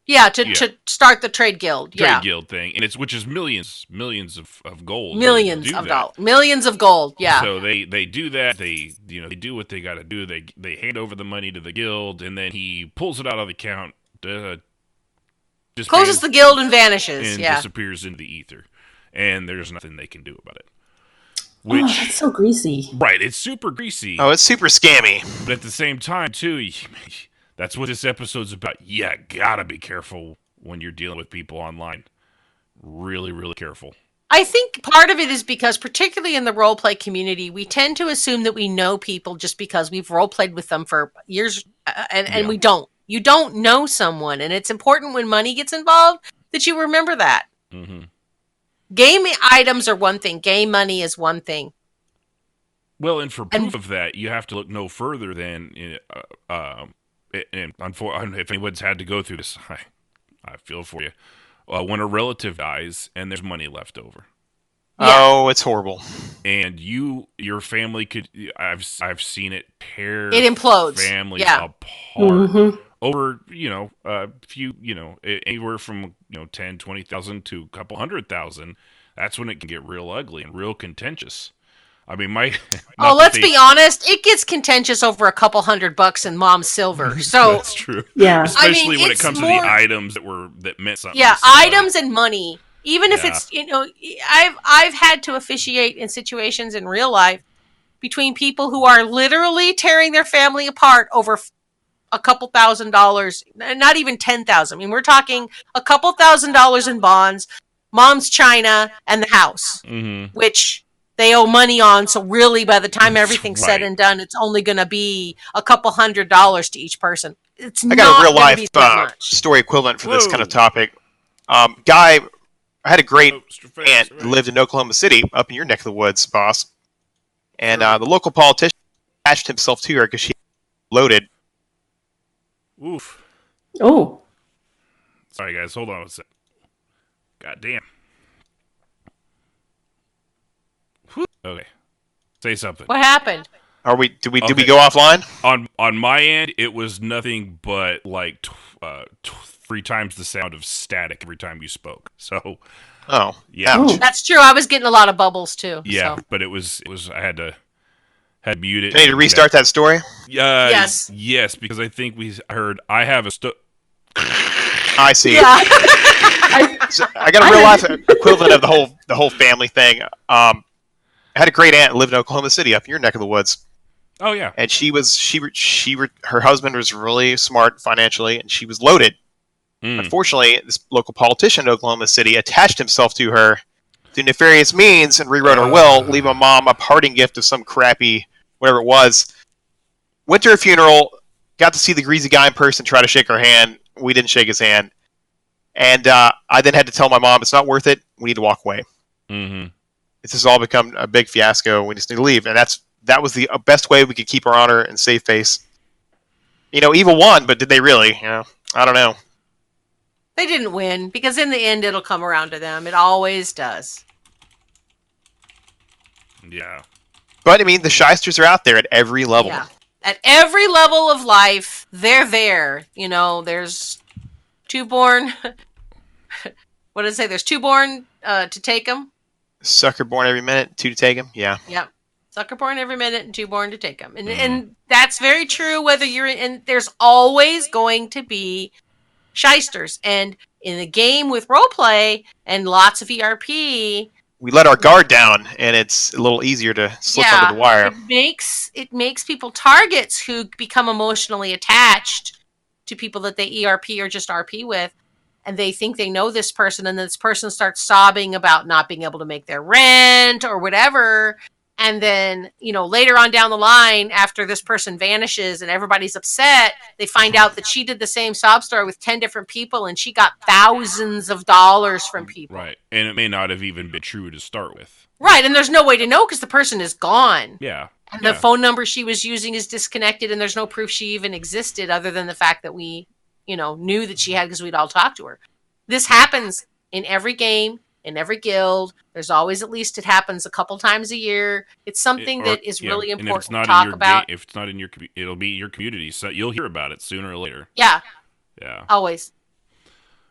Yeah, to start the trade guild. Trade guild thing, and which is millions of gold. Millions of gold. Yeah. So they do that. They do what they got to do. They hand over the money to the guild, and then he pulls it out of the account, just closes the guild and vanishes. And disappears into the ether, and there's nothing they can do about it. Which, that's so greasy. Right, it's super greasy. Oh, it's super scammy. But at the same time, too. That's what this episode's about. Yeah, gotta be careful when you're dealing with people online. Really, really careful. I think part of it is because, particularly in the roleplay community, we tend to assume that we know people just because we've roleplayed with them for years, and we don't. You don't know someone, and it's important when money gets involved that you remember that. Mm-hmm. Game items are one thing. Game money is one thing. Well, and for proof of that, you have to look no further than... and if anyone's had to go through this, I feel for you. When a relative dies and there's money left over. Oh, it's horrible. And your family could... I've seen it tear... It implodes. Families apart. Mm-hmm. Over, a few, anywhere from, 10, 20,000 to a couple 100,000. That's when it can get real ugly and real contentious. I mean, let's be honest. It gets contentious over a couple $100 in mom's silver. So that's true. Yeah, especially when it comes to the items that meant something. Yeah, items and money. Even if it's I've had to officiate in situations in real life between people who are literally tearing their family apart over a couple $1,000s, not even 10,000. I mean, we're talking a couple $1,000s in bonds, mom's china, and the house, which they owe money on. So really, by the time everything's said and done, it's only going to be a couple $100s to each person. It's I got a real life much. story equivalent for this kind of topic. I had a great aunt who lived in Oklahoma City, up in your neck of the woods, boss. And the local politician attached himself to her because she loaded. Oof. Oh. Sorry, guys. Hold on a sec. God damn. Okay. Say something. What happened? Did we go offline? On my end, it was nothing but like 3 times the sound of static every time you spoke. So, yeah, Ouch. That's true. I was getting a lot of bubbles too. Yeah, so. but it was. I had to mute it. Do you need to restart that story? Yes. Yes, because I think I heard I have a I see. Yeah. So I got a real life equivalent of the whole family thing. I had a great aunt who lived in Oklahoma City, up in your neck of the woods. Oh yeah. And her husband was really smart financially, and she was loaded. Unfortunately, this local politician in Oklahoma City attached himself to her through nefarious means and rewrote her will, leaving my mom a parting gift of some crappy whatever it was. Went to her funeral, got to see the greasy guy in person, try to shake her hand. We didn't shake his hand. And I then had to tell my mom, it's not worth it. We need to walk away. Mm-hmm. This has all become a big fiasco. We just need to leave. And that was the best way we could keep our honor and save face. Evil won, but did they really? I don't know. They didn't win, because in the end, it'll come around to them. It always does. Yeah. But, the shysters are out there at every level. Yeah. At every level of life, they're there. There's two born... what did I say? There's two born to take them. Sucker born every minute, 2 to take them. Yeah. Yep. Sucker born every minute and 2 born to take them. And that's very true whether you're in... There's always going to be shysters. And in the game with roleplay and lots of ERP, we let our guard down, and it's a little easier to slip under the wire. It makes people targets who become emotionally attached to people that they ERP or just RP with, and they think they know this person, and this person starts sobbing about not being able to make their rent or whatever. And then, later on down the line, after this person vanishes and everybody's upset, they find out that she did the same sob story with 10 different people, and she got thousands of dollars from people. Right. And it may not have even been true to start with. Right. And there's no way to know because the person is gone. Yeah. And the phone number she was using is disconnected, and there's no proof she even existed other than the fact that we, knew that she had because we'd all talked to her. This happens in every game. In every guild, there's always it happens a couple times a year. It's something that is really important to talk about. If it's not in your it'll be your community, so you'll hear about it sooner or later. Yeah. Yeah. Always.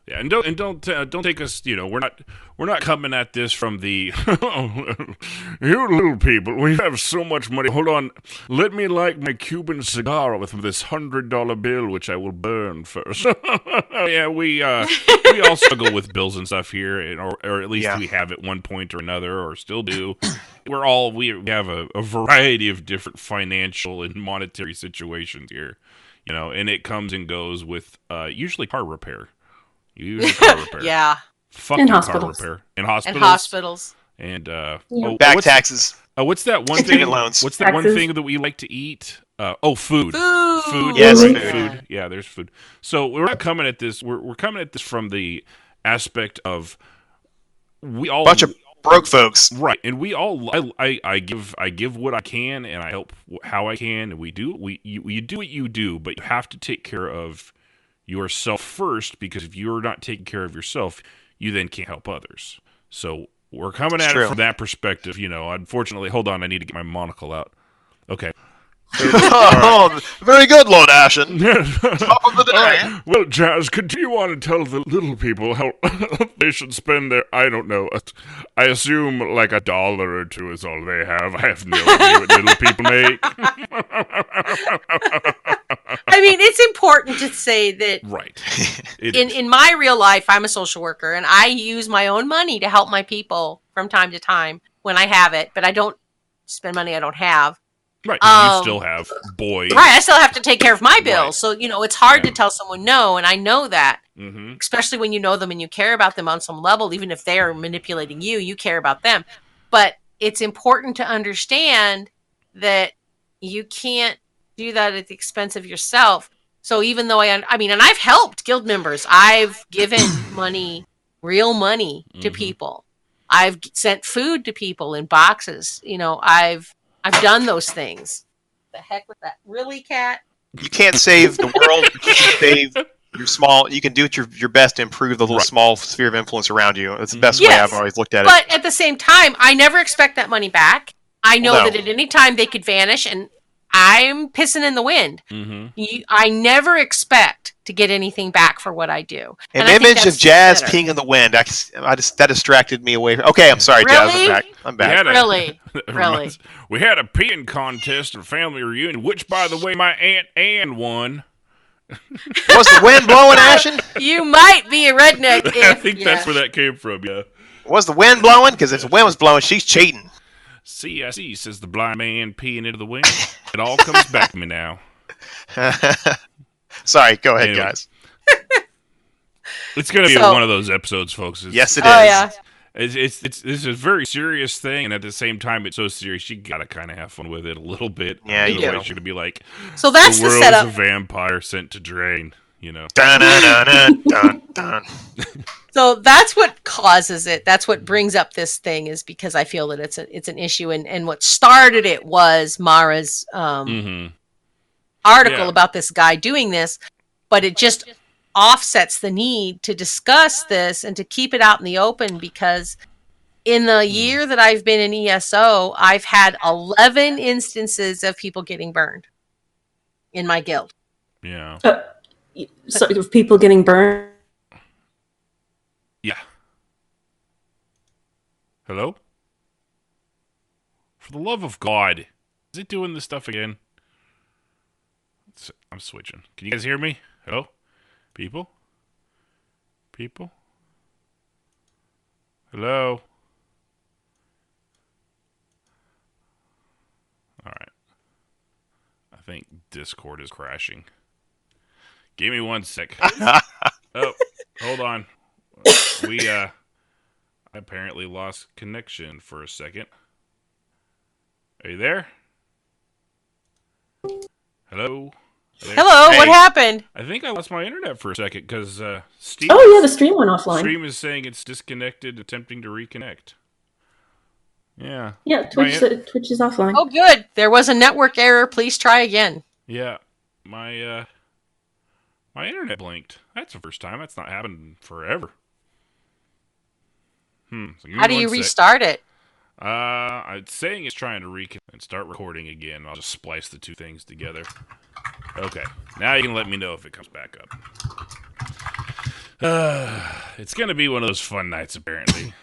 Yeah, and don't take us. We're not coming at this from the you little people. We have so much money. Hold on, let me light my Cuban cigar with this $100 bill, which I will burn first. Yeah, we all struggle with bills and stuff here, or at least we have at one point or another, or still do. We have a variety of different financial and monetary situations here, and it comes and goes with usually car repair. Car repair. Yeah. In hospitals. Car repair. In hospitals. And back taxes. What's that one thing? Loans. What's that one thing that we like to eat? Food. Food. Yes, food. Yeah, there's food. So we're not coming at this. We're coming at this from the aspect of we all bunch of broke folks, right? And we all I give what I can, and I help how I can, and you do what you do, but you have to take care of yourself first, because if you're not taking care of yourself, you then can't help others. So we're coming at it from that perspective. Unfortunately, hold on, I need to get my monocle out. Okay. Oh, very good, Lord Ashen. Top of the day. Right. Well, Jazz, continue on and tell the little people how they should spend their, I don't know, I assume like $1 or $2 is all they have. I have no idea what little people make. It's important to say that right. In my real life, I'm a social worker, and I use my own money to help my people from time to time when I have it, but I don't spend money I don't have. Right, 'cause you still have boys. Right, I still have to take care of my bills. Right. So, it's hard to tell someone no, and I know that. Mm-hmm. Especially when you know them and you care about them on some level, even if they are manipulating you, you care about them. But it's important to understand that you can't do that at the expense of yourself. So even though and I've helped guild members. I've given money, real money to people. I've sent food to people in boxes. I've done those things. The heck with that. Really, Cat? You can't save the world, but you can save your small. You can do your best to improve the little small sphere of influence around you. That's the best way I've always looked at it. But at the same time, I never expect that money back. I know that at any time they could vanish, and I'm pissing in the wind. I never expect to get anything back for what I do. An image of Jazz peeing in the wind. That distracted me away. Okay, I'm sorry, really? Jazz. I'm back. Really? We had a peeing contest and family reunion, which, by the way, my Aunt Ann won. Was the wind blowing, Ashen? You might be a redneck. I think that's where that came from, yeah. Was the wind blowing? Because if the wind was blowing, she's cheating. See, I see, says the blind man peeing into the wind. It all comes back to me now. Sorry, go ahead, guys. It's going to be one of those episodes, folks. Yes, it is. Yeah. It's a very serious thing, and at the same time, it's so serious, you got to kind of have fun with it a little bit. Yeah, you do. Otherwise, you're going to be like, so that's the world's setup. a vampire sent to drain, Dun, dun, dun, dun, dun. So that's what causes it. That's what brings up this thing, is because I feel that it's an issue, and what started it was Mara's article about this guy doing this, but it just offsets the need to discuss this and to keep it out in the open, because in the year that I've been in ESO, I've had 11 instances of people getting burned in my guild. Yeah. So of people getting burned. Yeah. Hello? For the love of God, is it doing this stuff again? I'm switching. Can you guys hear me? Hello? People? Hello? Alright. I think Discord is crashing. Give me 1 sec. Oh, hold on. I apparently lost connection for a second. Are you there? Hello? Hello, Hey. what happened? I think I lost my internet for a second because Steve. Oh yeah, the stream went offline. Stream is saying it's disconnected, attempting to reconnect. Yeah. Yeah, Twitch is offline. Oh, good. There was a network error. Please try again. Yeah. My internet blinked. That's the first time. That's not happened forever. So How do you restart it? It's saying it's trying to reconnect and start recording again. I'll just splice the two things together. Okay. Now you can let me know if it comes back up. It's going to be one of those fun nights, apparently.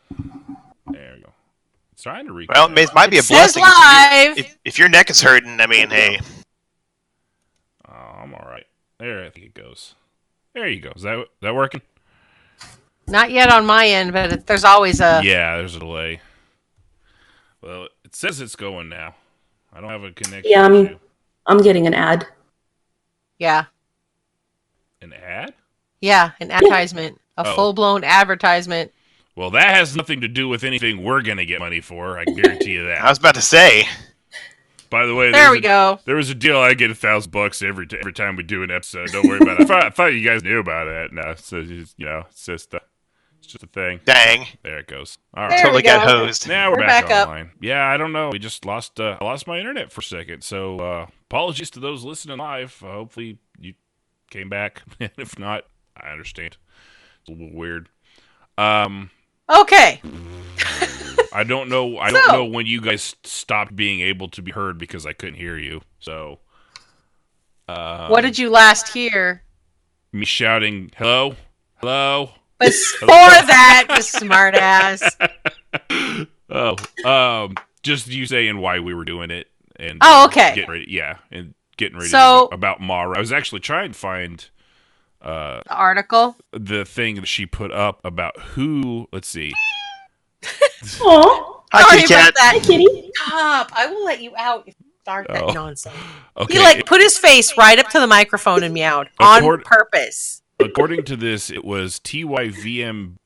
There we go. It's trying to reconnect. Well, it might be a blessing. If your neck is hurting, hey. Oh, I'm all right. There, I think it goes. There you go. Is that working? Not yet on my end, but there's always a... Yeah, there's a delay. Well, it says it's going now. I don't have a connection. Yeah, I'm getting an ad. Yeah. An ad? Yeah, an advertisement. A full-blown advertisement. Well, that has nothing to do with anything we're going to get money for. I can guarantee you that. I was about to say. By the way, there we go. There was a deal. I get $1,000 every time we do an episode. Don't worry about it. I thought you guys knew about it. No, so it's just a thing. Dang. There it goes. All right. Totally got hosed. Now we're back online. Yeah, I don't know. We just lost my internet for a second. So apologies to those listening live. Hopefully you came back. If not, I understand. It's a little weird. Okay. I don't know. I don't know when you guys stopped being able to be heard because I couldn't hear you. So, what did you last hear? Me shouting, "Hello, hello." Before that, you smartass. Just you saying why we were doing it and okay. Getting ready to about Mara. I was actually trying to find the article, the thing that she put up about who. Let's see. Aww. Hi, Sorry kitty about cat. that. Hi, kitty. Stop. I will let you out. Start that nonsense. Okay. He like put his face right up to the microphone and meowed on purpose. According to this, it was TYVM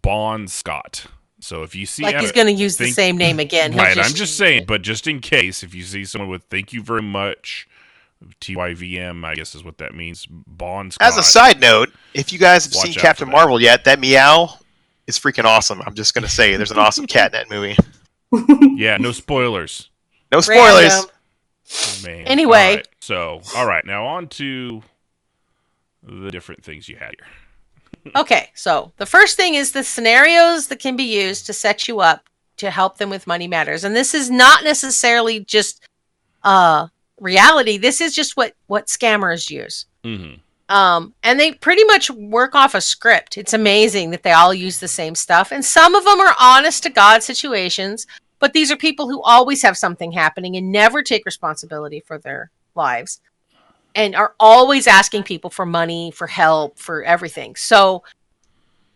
Bond Scott. So if you see, like he's going to use the same name again, right? I'm just saying, but just in case, if you see someone with "Thank you very much," TYVM, I guess is what that means. Bond Scott. As a side note, if you guys have seen Captain Marvel yet, that meow is freaking awesome. I'm just going to say, there's an awesome cat in that movie. Yeah, no spoilers. No spoilers. Random. Man. Anyway. All right. Now on to the different things you had here. Okay, so the first thing is the scenarios that can be used to set you up to help them with money matters. And this is not necessarily just reality. This is just what scammers use. Mm-hmm. And they pretty much work off a script. It's amazing that they all use the same stuff. And some of them are honest to God situations, but these are people who always have something happening and never take responsibility for their lives and are always asking people for money, for help, for everything. So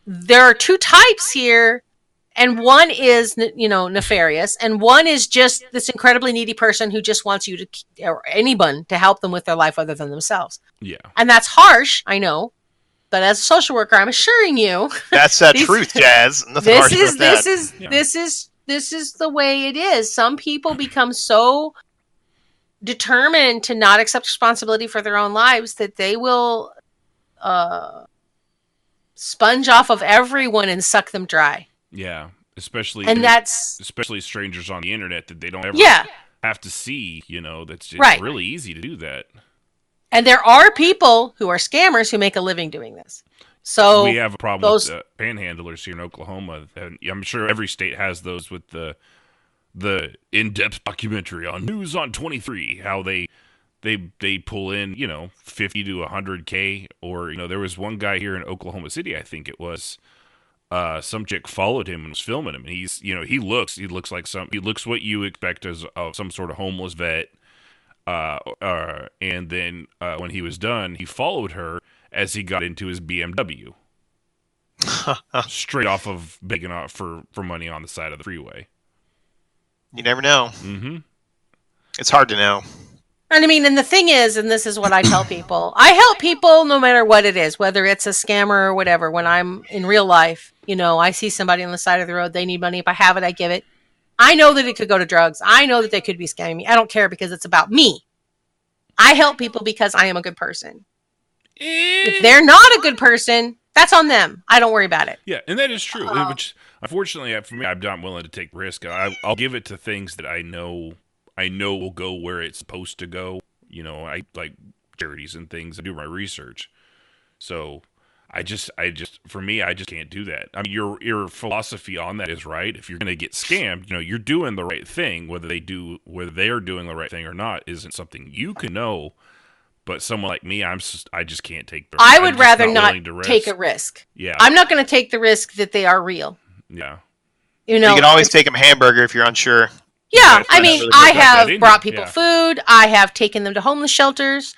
there are two types here. And one is, nefarious, and one is just this incredibly needy person who just wants you to, or anyone, to help them with their life other than themselves. Yeah. And that's harsh, I know, but as a social worker, I'm assuring you, that's the truth, Jazz. Nothing harsh about that. This is the way it is. Some people become so determined to not accept responsibility for their own lives that they will sponge off of everyone and suck them dry. Yeah, especially strangers on the internet that they don't ever have to see. It's really easy to do that. And there are people who are scammers who make a living doing this. So we have a problem with panhandlers here in Oklahoma. And I'm sure every state has those with the in-depth documentary on News on 23, how they pull in 50 to 100K, or there was one guy here in Oklahoma City, I think it was. Some chick followed him and was filming him, and he's, he looks what you expect as some sort of homeless vet. And then when he was done, he followed her as he got into his BMW, straight off of begging for money on the side of the freeway. You never know. Mm-hmm. It's hard to know. And I mean, and the thing is, and this is what I tell people, I help people no matter what it is, whether it's a scammer or whatever. When I'm in real life, I see somebody on the side of the road, they need money. If I have it, I give it. I know that it could go to drugs. I know that they could be scamming me. I don't care because it's about me. I help people because I am a good person. If they're not a good person, that's on them. I don't worry about it. Yeah, and that is true. Which, unfortunately, for me, I'm not willing to take risk. I'll give it to things that I know will go where it's supposed to go. I like charities and things. I do my research. So for me, I just can't do that. I mean, your philosophy on that is right. If you're going to get scammed, you're doing the right thing. Whether they're doing the right thing or not isn't something you can know. But someone like me, I just can't take the risk. I would rather not take a risk. Yeah. I'm not going to take the risk that they are real. Yeah. You can always take them a hamburger if you're unsure. Yeah, I mean, I have brought people food. I have taken them to homeless shelters.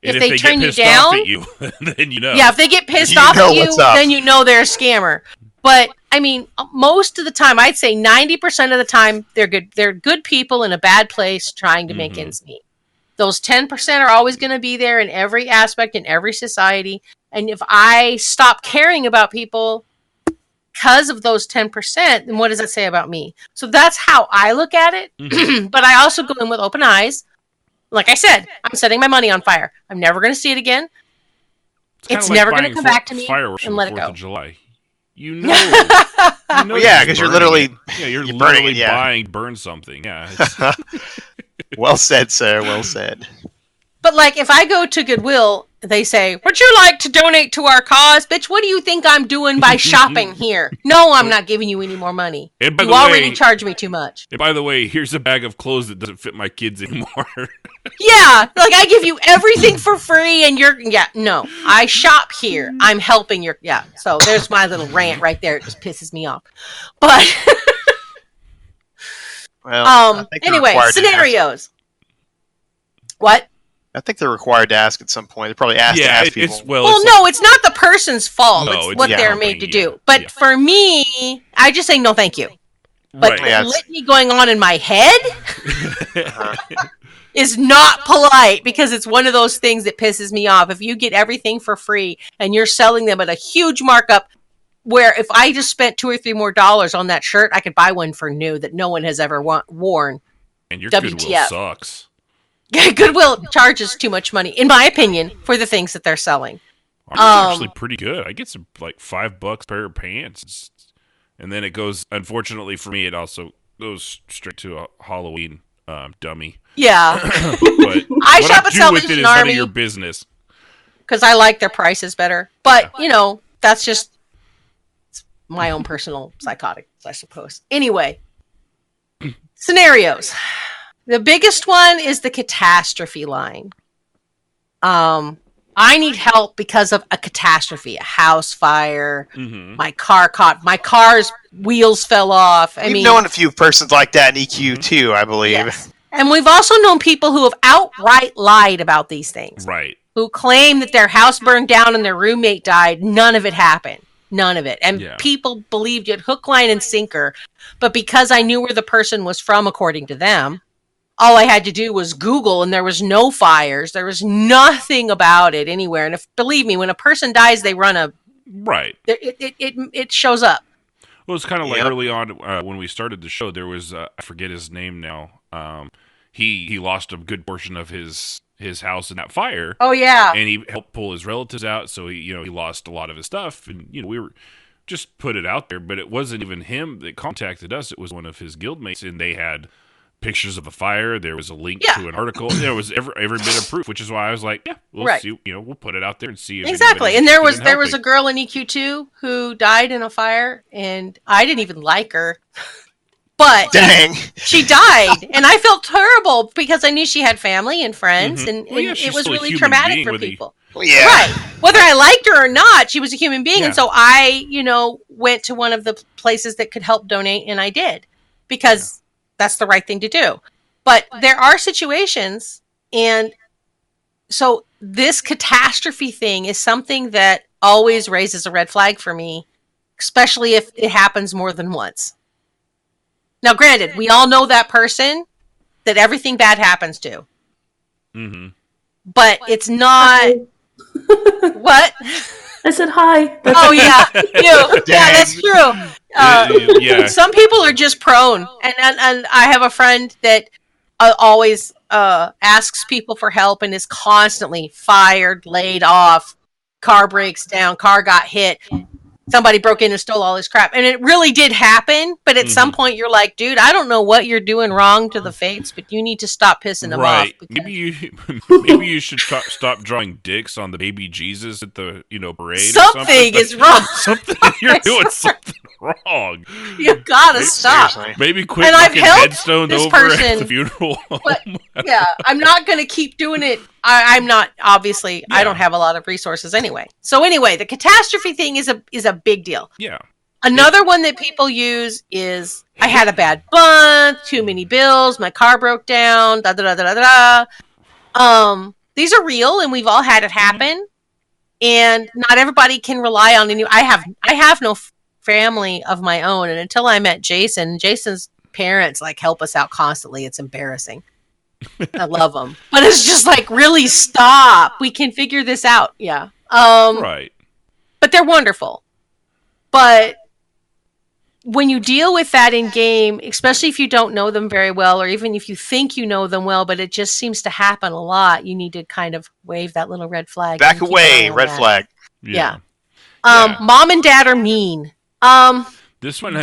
If they turn you down, at you, then Yeah, if they get pissed off at you, then you know they're a scammer. But I mean, most of the time, I'd say 90% of the time, they're good. They're good people in a bad place trying to make ends meet. Those 10% are always going to be there in every aspect in every society. And if I stop caring about people because of those 10%, then what does it say about me? So that's how I look at it. Mm-hmm. But I also go in with open eyes. Like I said, I'm setting my money on fire. I'm never going to see it again. It's never going to come back to me and let it go. Of July. Yeah, because you're literally burn something. Yeah. Well said, sir. Well said. But like, if I go to Goodwill, they say, "Would you like to donate to our cause?" Bitch, what do you think I'm doing by shopping here? No, I'm not giving you any more money. You already charge me too much. And by the way, here's a bag of clothes that doesn't fit my kids anymore. Yeah, like I give you everything for free, and no, I shop here. I'm helping so there's my little rant right there. It just pisses me off. But anyway, scenarios. What? I think they're required to ask at some point. They're probably asked to ask people. No, it's not the person's fault. It's what they're made to do. But for me, I just say no, thank you. But Right. the litany going on in my head is not polite, because it's one of those things that pisses me off. If you get everything for free and you're selling them at a huge markup, where if I just spent $2 or $3 more on that shirt, I could buy one for new that no one has ever worn. And your WTF. Goodwill sucks. Goodwill charges too much money, in my opinion, for the things that they're selling. It's actually pretty good. I get some like $5 pair of pants, and then it goes. Unfortunately for me, it also goes straight to a Halloween dummy. Yeah, But I what shop I at do Salvation with it is none Army of your business. because I like their prices better. But you know, that's just my own personal psychotic, I suppose. Anyway, scenarios. The biggest one is the catastrophe line. I need help because of a catastrophe, a house fire, my car's wheels fell off. We've known a few persons like that in EQ too, I believe. Yes. And we've also known people who have outright lied about these things. Right. Who claim that their house burned down and their roommate died. None of it happened. None of it. And people believed it hook, line, and sinker. But because I knew where the person was from, according to them, all I had to do was Google, and there was no fires. There was nothing about it anywhere. And believe me, when a person dies, they run a... Right. It shows up. Well, it's kind of like early on when we started the show, there was, I forget his name now. He lost a good portion of his house in that fire. Oh, yeah. And he helped pull his relatives out, so he lost a lot of his stuff. And, we were just put it out there, but it wasn't even him that contacted us. It was one of his guildmates, and they had pictures of the fire. There was a link to an article. There was every bit of proof, which is why I was like, we'll see. We'll put it out there and see if exactly. And there was a girl in EQ2 who died in a fire, and I didn't even like her. But dang, she died, and I felt terrible because I knew she had family and friends, and it was really traumatic for people. Right. Whether I liked her or not, she was a human being, and so I, went to one of the places that could help donate, and I did because that's the right thing to do. But there are situations, and so this catastrophe thing is something that always raises a red flag for me, especially if it happens more than once. Now, granted, we all know that person that everything bad happens to. Mm-hmm. But it's not... What? I said hi. Oh, yeah. You. Yeah, that's true. Some people are just prone. And I have a friend that always asks people for help and is constantly fired, laid off, car breaks down, car got hit. Somebody broke in and stole all his crap. And it really did happen. But at some point, you're like, dude, I don't know what you're doing wrong to the fates, but you need to stop pissing them off. Maybe you should stop drawing dicks on the baby Jesus at the parade. Something is wrong. You're doing something wrong. You gotta stop. Maybe quit and I've fucking helped headstones this over person, at the funeral home. But, I'm not going to keep doing it. I'm not, obviously, I don't have a lot of resources anyway. So anyway, the catastrophe thing is a big deal. Yeah. Another one that people use is, I had a bad month, too many bills, my car broke down, these are real, and we've all had it happen. And not everybody can rely on any. I have no family of my own, and until I met Jason's parents help us out constantly. It's embarrassing. I love them, but it's just really stop. We can figure this out. Yeah. Right. But they're wonderful. But when you deal with that in game, especially if you don't know them very well, or even if you think you know them well, but it just seems to happen a lot, you need to kind of wave that little red flag. Back away, red flag. Yeah. Mom and dad are mean. This one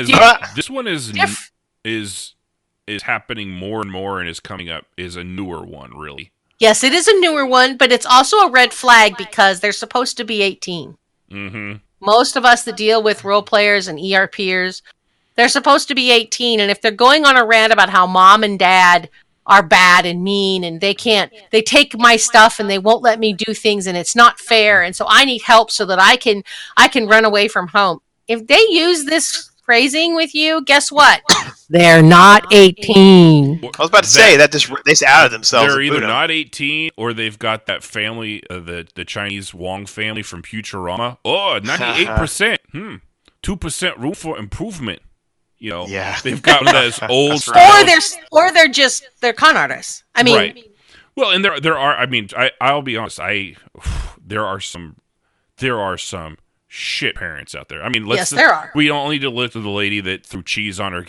is happening more and more, and is coming up, is a newer one, really. Yes, it is a newer one, but it's also a red flag because they're supposed to be 18. Mm-hmm. Most of us that deal with role players and ERPers, they're supposed to be 18, and if they're going on a rant about how mom and dad are bad and mean, and they take my stuff and they won't let me do things, and it's not fair, and so I need help so that I can run away from home. If they use this phrasing with you, guess what? They're not 18. I was about to say that they outed themselves. They're either not 18 or they've got that family, the Chinese Wong family from Futurama. Oh, 98%. 2% room for improvement. You know, Yeah. they've got one of those old That's right. style. Or they're con artists. I mean, Right. Well, and there are. I mean, I'll be honest. There are some shit parents out there. I mean, yes, there are. We don't need to look at the lady that threw cheese on her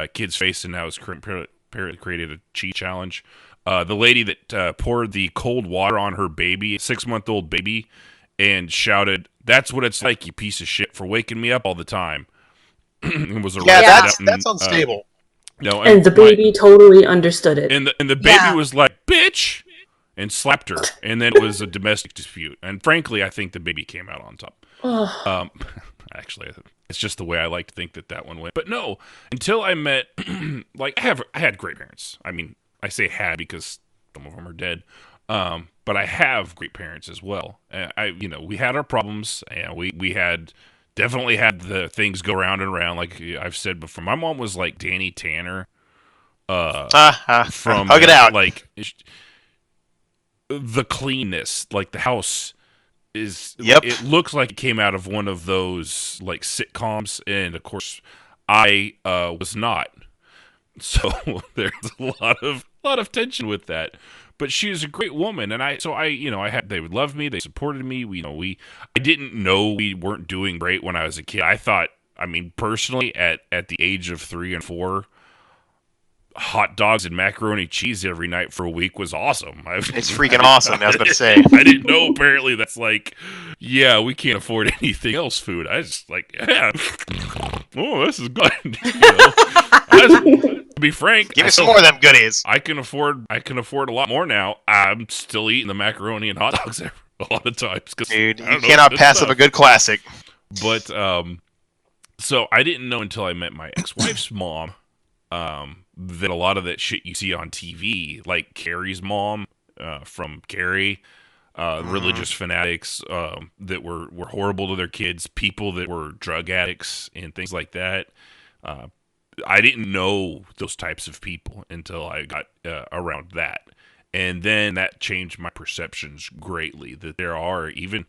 kid's face and now has created a cheese challenge. The lady that poured the cold water on her baby, 6-month-old baby, and shouted, "That's what it's like, you piece of shit, for waking me up all the time." It was that's unstable. No, And the baby totally understood it. And the baby was like, "Bitch," and slapped her. And then it was a domestic dispute. And frankly, I think the baby came out on top. Actually, it's just the way I like to think that one went. But no, until I met, like, I had great parents. I mean, I say had because some of them are dead. But I have great parents as well. We had our problems, and we definitely had the things go round and round. Like I've said before, my mom was like Danny Tanner. From hug it out. Like the cleanness, like the house is. Yep. It looks like it came out of one of those like sitcoms, and of course, I was not. So there's a lot of tension with that. But she is a great woman, and they would love me, they supported me. I didn't know we weren't doing great when I was a kid. I thought, I mean, personally, at the age of 3 and 4, hot dogs and macaroni cheese every night for a week was awesome. It's freaking awesome, I was about to say. I didn't know, apparently, that's like, yeah, we can't afford anything else food. I was just like, yeah, oh, this is good. To be frank, give me some more of them goodies. I can afford a lot more now. I'm still eating the macaroni and hot dogs a lot of times. Dude, you cannot pass up a good classic. But, so I didn't know until I met my ex-wife's mom, that a lot of that shit you see on TV, like Carrie's mom, from Carrie, religious fanatics, that were horrible to their kids, people that were drug addicts and things like that. I didn't know those types of people until I got around that. And then that changed my perceptions greatly, that there are even,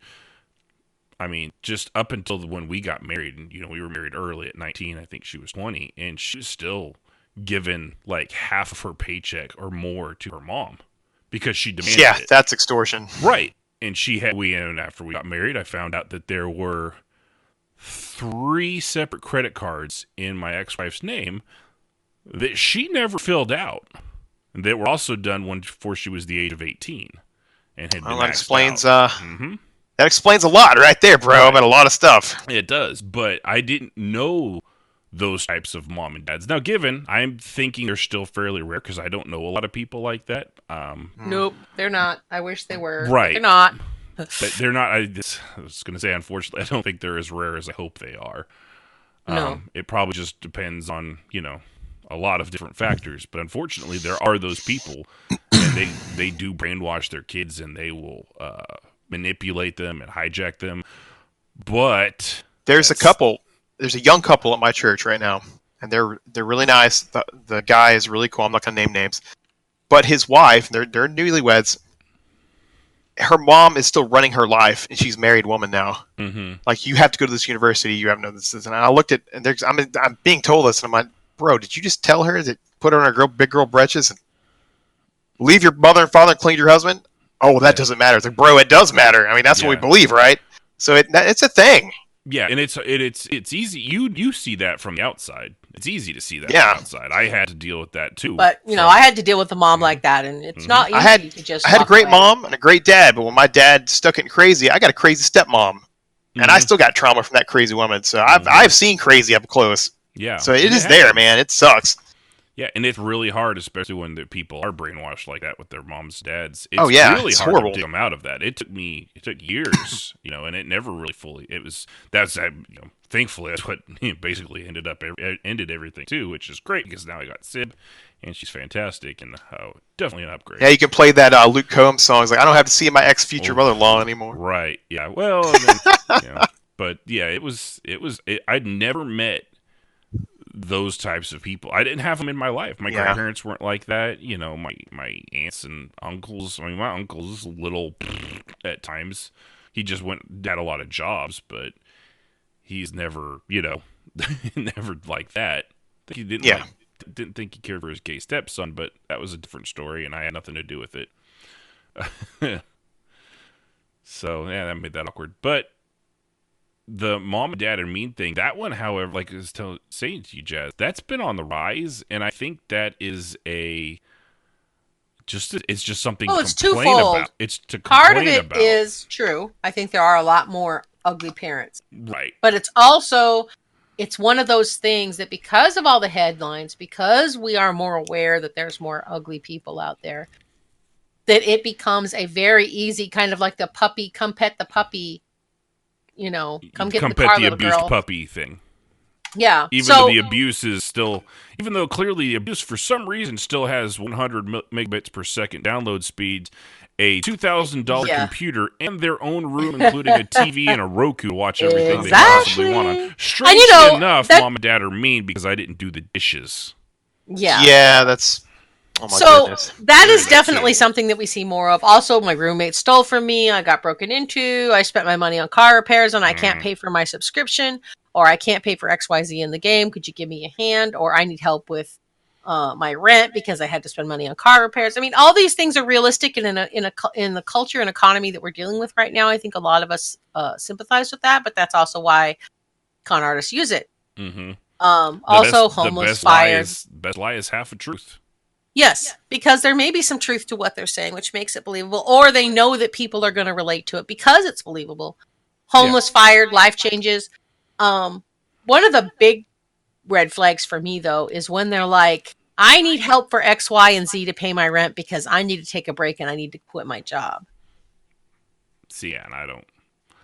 I mean, just up until when we got married, and, we were married early at 19, I think she was 20, and she was still giving like half of her paycheck or more to her mom because she demanded it. Yeah, that's extortion. Right. And after we got married, I found out that there were 3 separate credit cards in my ex-wife's name that she never filled out, and that were also done before she was the age of 18, and had been that explains out. That explains a lot right there, bro. Right. About a lot of stuff. It does, but I didn't know those types of mom and dads. Now, given I'm thinking they're still fairly rare because I don't know a lot of people like that. Nope, they're not. I wish they were. Right. They're not. But they're not. I was going to say, unfortunately, I don't think they're as rare as I hope they are. No. It probably just depends on, a lot of different factors. But unfortunately, there are those people, and they do brainwash their kids, and they will manipulate them and hijack them. But there's a young couple at my church right now, and they're really nice. The guy is really cool. I'm not going to name names. But his wife, they're newlyweds. Her mom is still running her life, and she's a married woman now. Mm-hmm. Like, you have to go to this university. You have to know this. And I looked at, and I'm being told this, and I'm like, bro, did you just tell her that put her on her big girl bretches and leave your mother and father and clean your husband? Oh, well, that doesn't matter. It's like, bro, it does matter. I mean, that's what we believe, right? So it's a thing. Yeah, and it's easy. You see that from the outside. It's easy to see that from the outside. I had to deal with that too. But I had to deal with a mom like that, and it's not easy to just. I had a great away. mom and a great dad, but when my dad stuck it crazy, I got a crazy stepmom, and I still got trauma from that crazy woman. So I've seen crazy up close. Yeah. So it is there, man. It sucks. Yeah, and it's really hard, especially when the people are brainwashed like that with their moms, dads. It's really it's hard horrible. to dig them out of that. It took years, and it never really fully. Thankfully that's what basically ended everything too, which is great because now I got Sib, and she's fantastic, and definitely an upgrade. Yeah, you can play that Luke Combs song. It's like, I don't have to see my ex-future mother-in-law anymore. Right. Yeah. Well, but yeah, I'd never met those types of people. I didn't have them in my life. My grandparents weren't like that. My aunts and uncles. I mean, my uncle's a little at times. He just had a lot of jobs, but he's never, never like that. He didn't. Yeah. Didn't think he cared for his gay stepson, but that was a different story, and I had nothing to do with it. So yeah, that made that awkward. But the mom and dad are mean thing, that one, however, like I was saying to you, Jazz, that's been on the rise, and I think that is it's just something to it's complain twofold. about. It's to Part of complain it about. is true. I think there are a lot more ugly parents. Right. But it's also, it's one of those things that because of all the headlines, because we are more aware that there's more ugly people out there, that it becomes a very easy kind of like the puppy, come pet the puppy, come get in the car, pet the little abused girl. puppy thing. Yeah. Even though the abuse is still, even though clearly the abuse for some reason still has 100 megabits per second download speeds, a $2,000 computer, and their own room, including a TV and a Roku to watch everything they possibly want on. Strangely enough, mom and dad are mean because I didn't do the dishes. Yeah. Yeah, that's... Oh my goodness. That is definitely something that we see more of. Also, my roommate stole from me. I got broken into. I spent my money on car repairs, and I can't pay for my subscription, or I can't pay for XYZ in the game. Could you give me a hand? Or I need help with my rent because I had to spend money on car repairs. I mean, all these things are realistic, and in the culture and economy that we're dealing with right now, I think a lot of us sympathize with that. But that's also why con artists use it. Mm-hmm. Also, homeless, fired. Best lie is half a truth. Yes, because there may be some truth to what they're saying, which makes it believable, or they know that people are going to relate to it because it's believable. Homeless, fired, life changes. One of the big red flags for me, though, is when they're like, I need help for X, Y, and Z to pay my rent because I need to take a break and I need to quit my job. See, and I don't.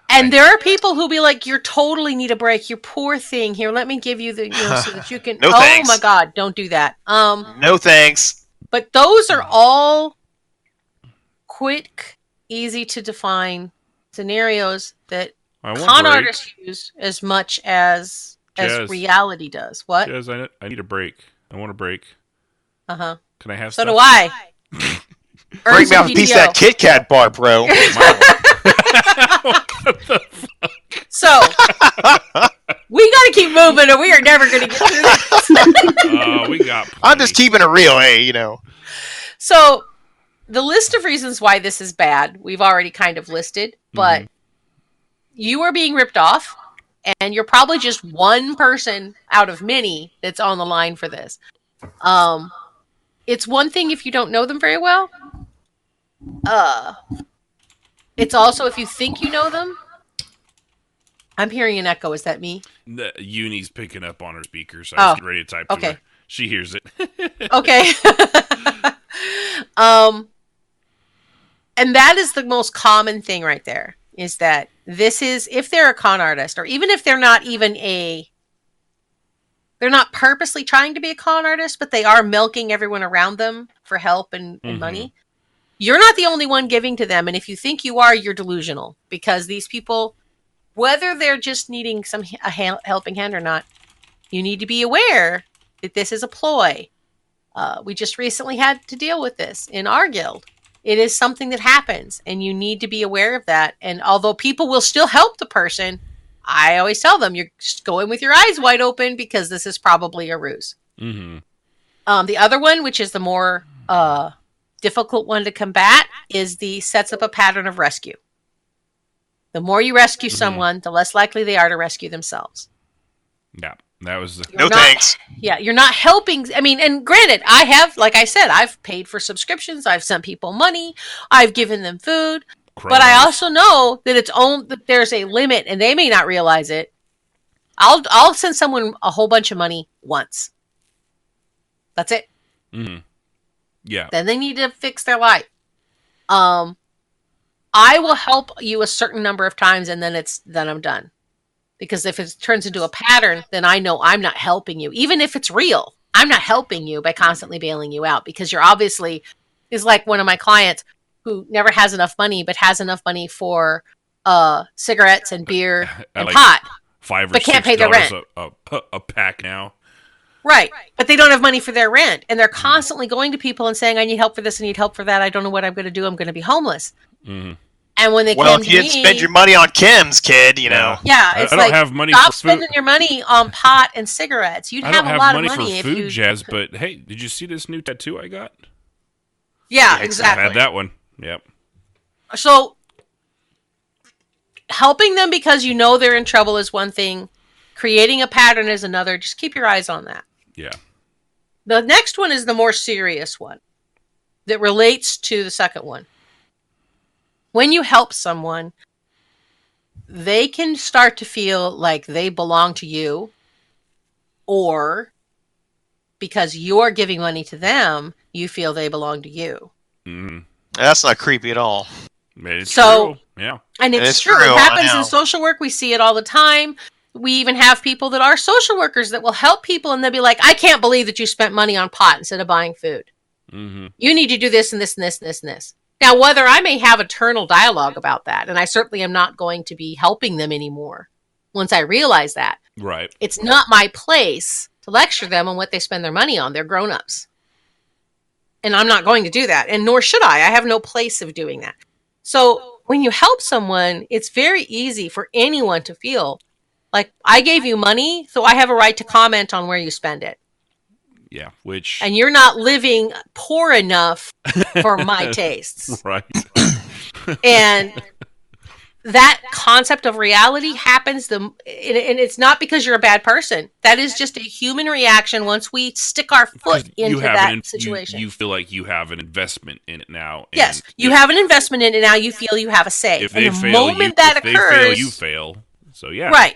And there are people who be like, you totally need a break. You poor thing. Here, let me give you the, so that you can. No thanks. My God, don't do that. No thanks. But those are all quick, easy to define scenarios that con artists use as much as reality does. What? Jazz, I need a break. I want a break. Uh-huh. Can I have so stuff? do I. Bring me out a piece of that Kit Kat bar, bro. What the fuck? So, we got to keep moving or we are never going to get through this. We got plenty. I'm just keeping it real, hey, So, the list of reasons why this is bad, we've already kind of listed, but you are being ripped off, and you're probably just one person out of many that's on the line for this. It's one thing if you don't know them very well. It's also if you think you know them. I'm hearing an echo. Is that me? The Uni's picking up on her speakers. I was getting ready to type to her. She hears it. Okay. And that is the most common thing right there, is that this is, if they're a con artist, or even if they're not they're not purposely trying to be a con artist, but they are milking everyone around them for help and money. You're not the only one giving to them. And if you think you are, you're delusional, because these people, whether they're just needing a helping hand or not, you need to be aware that this is a ploy. We just recently had to deal with this in our guild. It is something that happens, and you need to be aware of that. And although people will still help the person, I always tell them, you're just going with your eyes wide open because this is probably a ruse. The other one, which is the more difficult one to combat, is the sets up a pattern of rescue. The more you rescue someone, the less likely they are to rescue themselves. Yeah, that was thanks. Yeah, you're not helping. I mean, and granted, I have, like I said, I've paid for subscriptions. I've sent people money. I've given them food. But I also know that that there's a limit, and they may not realize it. I'll send someone a whole bunch of money once. That's it. Yeah. Then they need to fix their life. I will help you a certain number of times, and then I'm done. Because if it turns into a pattern, then I know I'm not helping you. Even if it's real, I'm not helping you by constantly bailing you out, because you're obviously, is like one of my clients who never has enough money, but has enough money for cigarettes and beer and pot, $5 or but can't pay their rent. A pack now. Right. But they don't have money for their rent. And they're constantly going to people and saying, I need help for this, I need help for that. I don't know what I'm going to do. I'm going to be homeless. And when they Well, came if to you didn't me, spend your money on chems, kid, you know. yeah, I it's don't like have money stop for food. spending your money on pot and cigarettes. You'd I have don't a lot have of money money for if food, you. Jazz, but hey, did you see this new tattoo I got? Yeah, Yeah, exactly. I had that one. Yep. So helping them because you know they're in trouble is one thing. Creating a pattern is another. Just keep your eyes on that. Yeah. The next one is the more serious one that relates to the second one. When you help someone, they can start to feel like they belong to you, or because you're giving money to them, you feel they belong to you. Mm-hmm. That's not creepy at all. It's So- true. Yeah. And it's It's true. true, It I happens know. in social work. We see it all the time. We even have people that are social workers that will help people, and they'll be like, I can't believe that you spent money on pot instead of buying food. Mm-hmm. You need to do this and this and this and this and this. Now, whether I may have eternal dialogue about that, and I certainly am not going to be helping them anymore once I realize that, Right. it's not my place to lecture them on what they spend their money on. They're grown-ups. And I'm not going to do that, and nor should I. I have no place of doing that. So when you help someone, it's very easy for anyone to feel like, I gave you money, so I have a right to comment on where you spend it. Yeah. Which. And you're not living poor enough for my tastes. Right. And that concept of reality happens, and it's not because you're a bad person. That is just a human reaction once we stick our foot into that situation. You feel like you have an investment in it now. And yes, you have an investment in it now. You feel you have a say. If they and the fail, moment that if they occurs, fail, you fail. So yeah. right.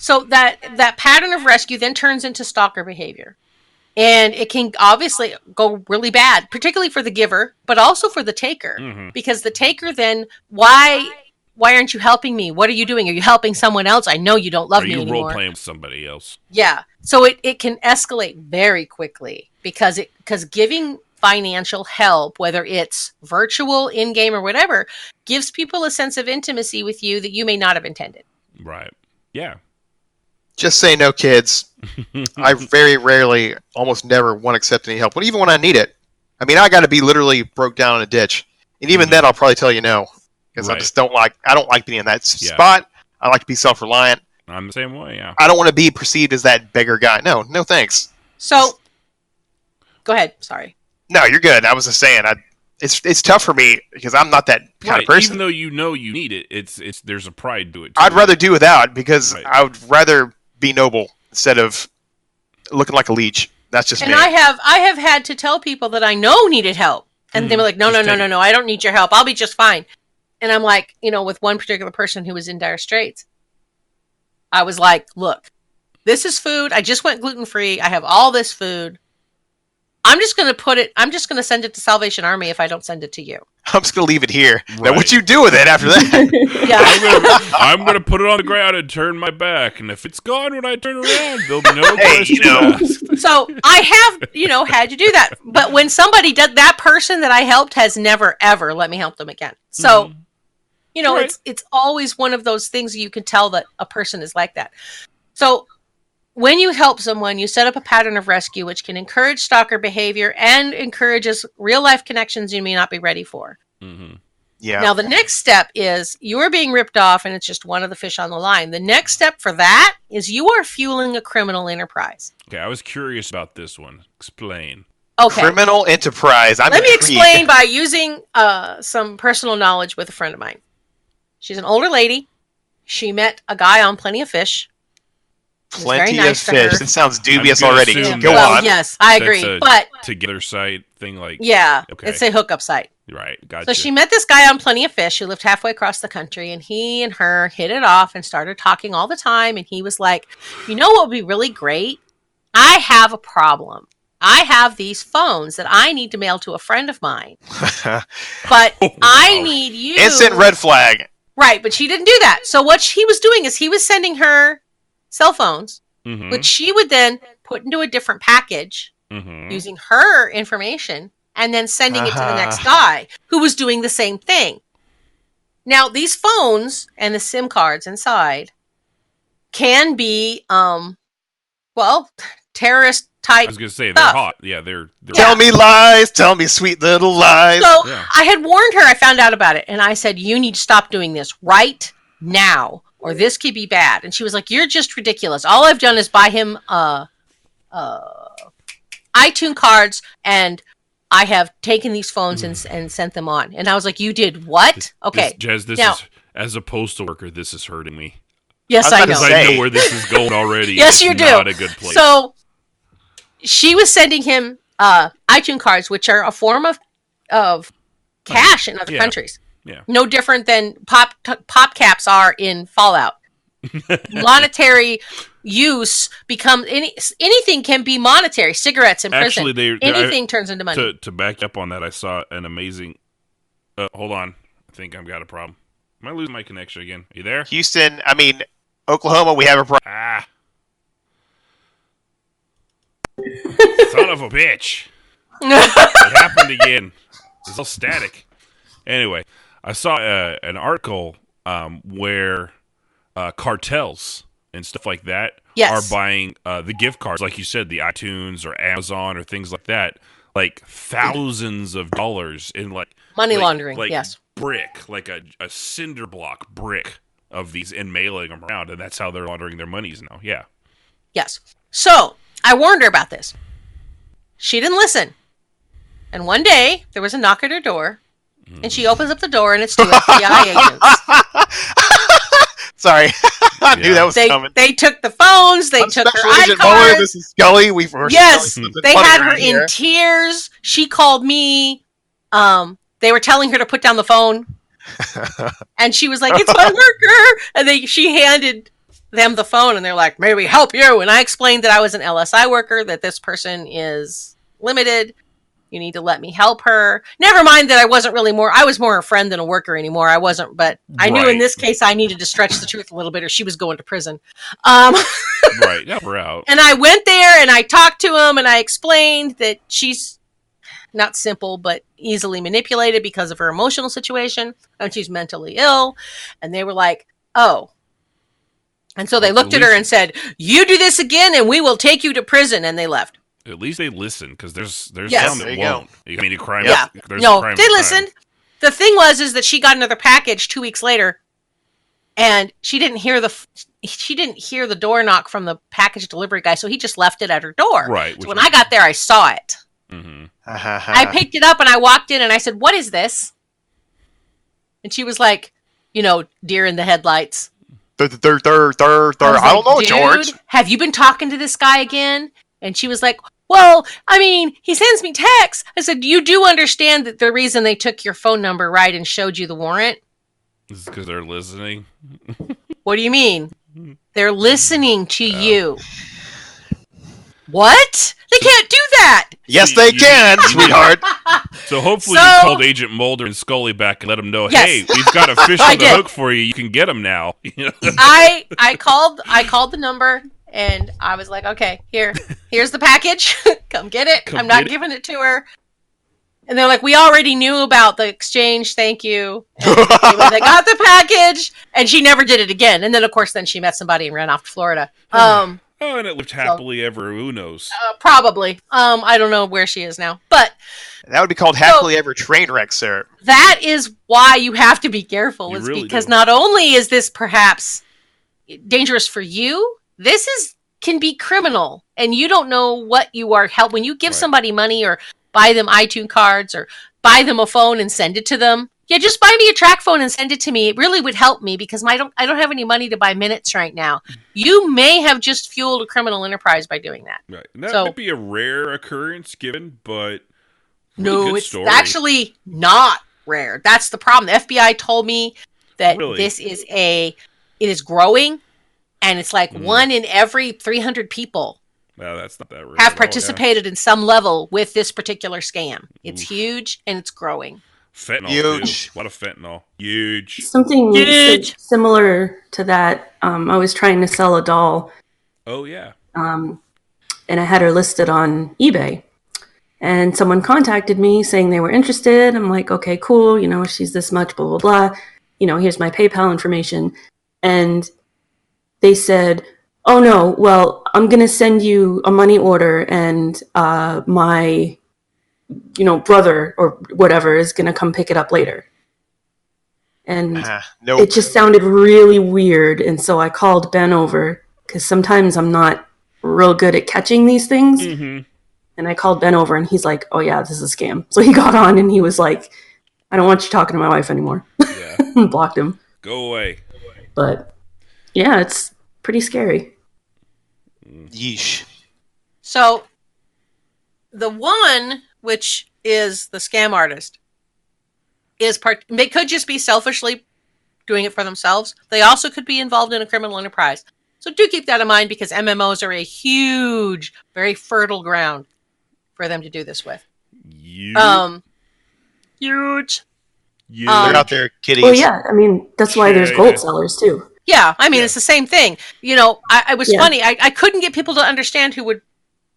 So that pattern of rescue then turns into stalker behavior. And it can obviously go really bad, particularly for the giver, but also for the taker. Mm-hmm. Because the taker then, why aren't you helping me? What are you doing? Are you helping someone else? I know you don't love me anymore. Are you role playing with somebody else? Yeah. So it can escalate very quickly because giving financial help, whether it's virtual, in-game, or whatever, gives people a sense of intimacy with you that you may not have intended. Right. Yeah. Just say no, kids. I very rarely, almost never, want to accept any help. But even when I need it, I mean, I got to be literally broke down in a ditch, and even then, I'll probably tell you no because I just don't like being in that spot. I like to be self-reliant. I'm the same way. Yeah. I don't want to be perceived as that beggar guy. No, thanks. So, go ahead. Sorry. No, you're good. I was just saying, it's tough for me because I'm not that kind of person. Even though you know you need it, it's there's a pride to it. I'd rather do without because I would rather be noble instead of looking like a leech. That's just me. And I have had to tell people that I know needed help, and they were like, no, I don't need your help. I'll be just fine. And I'm like, with one particular person who was in dire straits, I was like, look, this is food. I just went gluten-free. I have all this food. I'm just going to send it to Salvation Army if I don't send it to you. I'm just going to leave it here. Right. Now, what you do with it after that? Yeah. I'm going to put it on the ground and turn my back. And if it's gone when I turn around, there'll be no question asked. So I have, had to do that. But when somebody did, that person that I helped has never, ever let me help them again. So, it's always one of those things you can tell that a person is like that. So when you help someone, you set up a pattern of rescue, which can encourage stalker behavior and encourages real life connections you may not be ready for. Mm-hmm. Yeah. Now, the next step is you're being ripped off and it's just one of the fish on the line. The next step for that is you are fueling a criminal enterprise. Okay, I was curious about this one. Explain. Okay. Criminal enterprise. Let me explain by using some personal knowledge with a friend of mine. She's an older lady. She met a guy on Plenty of Fish. Plenty of Fish. It sounds dubious already. Go on. Yes, I agree. But together site thing like it's a hookup site. Right, gotcha. So she met this guy on Plenty of Fish who lived halfway across the country, and he and her hit it off and started talking all the time. And he was like, "You know what would be really great? I have a problem. I have these phones that I need to mail to a friend of mine, but I need you." Instant red flag. Right, but she didn't do that. So what he was doing is he was sending her cell phones, which she would then put into a different package using her information and then sending it to the next guy who was doing the same thing. Now, these phones and the SIM cards inside can be, terrorist type. I was gonna say they're stuff. hot. Yeah, they're Tell me lies. Tell me sweet little lies. So Yeah. I had warned her. I found out about it, and I said, "You need to stop doing this right now, or this could be bad." And she was like, "You're just ridiculous. All I've done is buy him iTunes cards, and I have taken these phones and sent them on." And I was like, "You did what?" Okay, Jez, this now, is, as a postal worker, this is hurting me. yes, I know. Because I know where this is going already. Yes, It's you do. Not a good place. So she was sending him iTunes cards, which are a form of cash in other countries. Yeah. No different than pop caps are in Fallout. Monetary use becomes anything can be monetary. Cigarettes in prison. Actually, anything turns into money. To back up on that, I saw an amazing. Hold on, I think I've got a problem. Am I losing my connection again? Are you there? Houston, Oklahoma, we have a problem. Ah. Son of a bitch. It happened again. It's all static. Anyway, I saw an article where cartels and stuff like that are buying the gift cards, like you said, the iTunes or Amazon or things like that, like thousands of dollars in money laundering, like yes. brick, like a cinder block brick of these and mailing them around, and that's how they're laundering their monies now. Yeah. Yes. So I warned her about this. She didn't listen. And one day there was a knock at her door, and she opens up the door, and it's two FBI agents. Sorry, I knew that was coming. They took the phones. They took her Agent iCards. Mueller, this is Scully. Yes, they had her in tears. She called me. They were telling her to put down the phone, and she was like, "It's my worker." And she handed them the phone, and they're like, "May we help you?" And I explained that I was an LSI worker, that this person is limited. You need to let me help her. Never mind that I was more a friend than a worker anymore. I wasn't, but I knew in this case I needed to stretch the truth a little bit or she was going to prison. Right, now we're out. And I went there and I talked to him and I explained that she's not simple, but easily manipulated because of her emotional situation and she's mentally ill. And they were like, "Oh." And so they looked at her and said, "You do this again and we will take you to prison." And they left. At least they listened, because there's Yes. some that won't. I mean, a crime. Yeah. There's No, a crime they is a listened. crime. The thing is that she got another package 2 weeks later, and she didn't hear the door knock from the package delivery guy, so he just left it at her door. Right. So when I got there, I saw it. Mm-hmm. I picked it up and I walked in and I said, "What is this?" And she was like, deer in the headlights. I don't know, George. Have you been talking to this guy again? And she was like, "Well, he sends me texts." I said, "You do understand that the reason they took your phone number, right, and showed you the warrant?" This is because they're listening. What do you mean? They're listening to you. What? They can't do that. Yes, they can, sweetheart. So hopefully you called Agent Mulder and Scully back and let them know, "Hey, we've got a fish on the hook for you. You can get them now." I called the number and I was like, "Okay, here's the package. Come get it. I'm not giving it to her." And they're like, "We already knew about the exchange. Thank you." And they got the package, and she never did it again. And then, of course, she met somebody and ran off to Florida. And it lived happily ever. Who knows? Probably. I don't know where she is now, but that would be called happily ever train wreck, sir. That is why you have to be careful. Because not only is this perhaps dangerous for you, can be criminal, and you don't know what you are helping. When you give somebody money or buy them iTunes cards or buy them a phone and send it to them. Yeah, just buy me a track phone and send it to me. It really would help me because I don't have any money to buy minutes right now. You may have just fueled a criminal enterprise by doing that. Right. And that might be a rare occurrence given, but no, it's actually not rare. That's the problem. The FBI told me that it is growing, and it's like 1 in every 300 people that's not that rare have participated in some level with this particular scam. It's huge and it's growing. Fentanyl, huge. A lot of fentanyl. Huge. Something similar to that. I was trying to sell a doll. Oh, yeah. And I had her listed on eBay. And someone contacted me saying they were interested. I'm like, okay, cool. She's this much, blah, blah, blah. Here's my PayPal information. And they said, oh no, well, I'm going to send you a money order and my, brother or whatever is going to come pick it up later. And Nope. it just sounded really weird. And so I called Ben over because sometimes I'm not real good at catching these things. Mm-hmm. And I called Ben over and he's like, oh yeah, this is a scam. So he got on and he was like, I don't want you talking to my wife anymore. Yeah. Blocked him. Go away. But yeah, it's pretty scary. Yeesh. So the one, which is the scam artist, they could just be selfishly doing it for themselves. They also could be involved in a criminal enterprise. So do keep that in mind, because MMOs are a huge, very fertile ground for them to do this with. Huge. They're out there, kiddies. Well, yeah, I mean, that's why there's gold sellers, too. Yeah, I mean, it's the same thing. I was funny. I couldn't get people to understand who would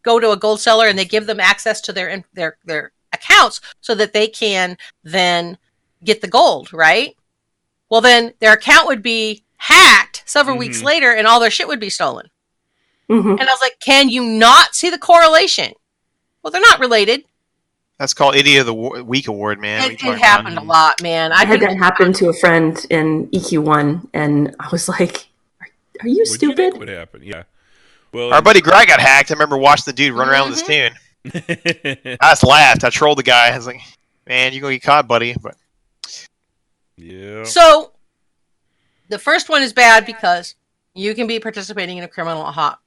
go to a gold seller and they give them access to their accounts so that they can then get the gold, right? Well, then their account would be hacked several weeks later and all their shit would be stolen. Mm-hmm. And I was like, can you not see the correlation? Well, they're not related. That's called Idiot of the Week award, man. It happened a lot, man. I had that happen to a friend in EQ1, and I was like, are you stupid? What happened? Yeah. Well, our buddy Greg got hacked. I remember watching the dude run around with his tune. I just laughed. I trolled the guy. I was like, man, you're going to get caught, buddy. But yeah. So the first one is bad because you can be participating in a criminal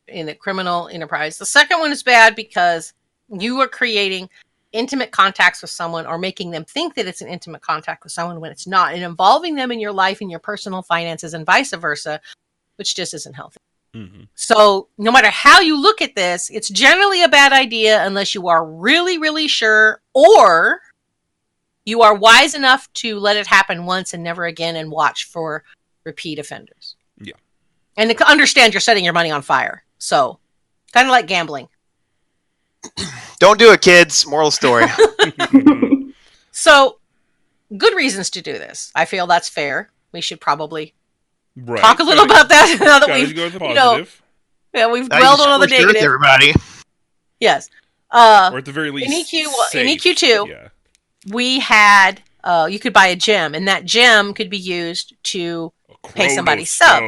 enterprise. The second one is bad because you are creating intimate contacts with someone or making them think that it's an intimate contact with someone when it's not, and involving them in your life and your personal finances and vice versa, which just isn't healthy. Mm-hmm. So no matter how you look at this, it's generally a bad idea unless you are really, really sure, or you are wise enough to let it happen once and never again and watch for repeat offenders. Yeah. And to understand you're setting your money on fire. So kind of like gambling. Don't do it, kids. Moral story. So, good reasons to do this. I feel that's fair. We should probably talk a little about that now that we've go to the positive. We've dwelled on all the negative. Everybody. Yes. Or at the very least, in EQ2, we had you could buy a gem, and that gem could be used to pay somebody's sub.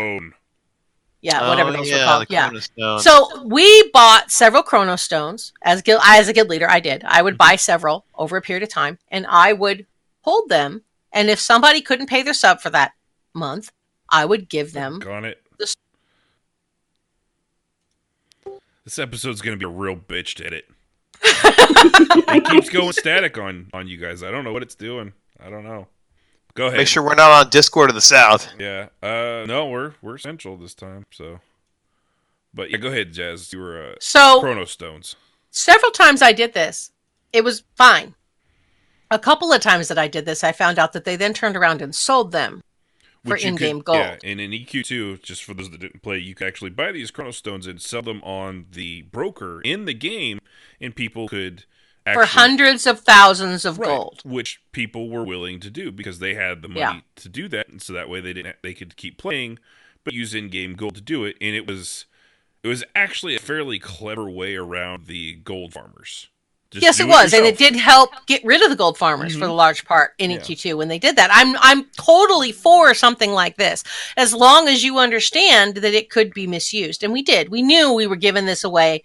Yeah, whatever those were called. Yeah. So we bought several Chronostones as a guild leader. I would buy several over a period of time, and I would hold them. And if somebody couldn't pay their sub for that month, I would give them. Got it. This episode's gonna be a real bitch to edit. It keeps going static on you guys. I don't know what it's doing. I don't know. Go ahead. Make sure we're not on Discord of the South. Yeah. No, we're central this time. So, but yeah, go ahead, Jazz. You were Chronostones. Several times I did this. It was fine. A couple of times that I did this, I found out that they then turned around and sold them for in-game gold. Yeah, and in EQ2, just for those that didn't play, you could actually buy these Chronostones and sell them on the broker in the game, and people could for hundreds of thousands of gold, which people were willing to do because they had the money to do that, and so that way they could keep playing, but use in-game gold to do it. And it was actually a fairly clever way around the gold farmers. Yes, it was, and it did help get rid of the gold farmers for the large part in EQ2 when they did that. I'm totally for something like this, as long as you understand that it could be misused, and we did. We knew we were giving this away.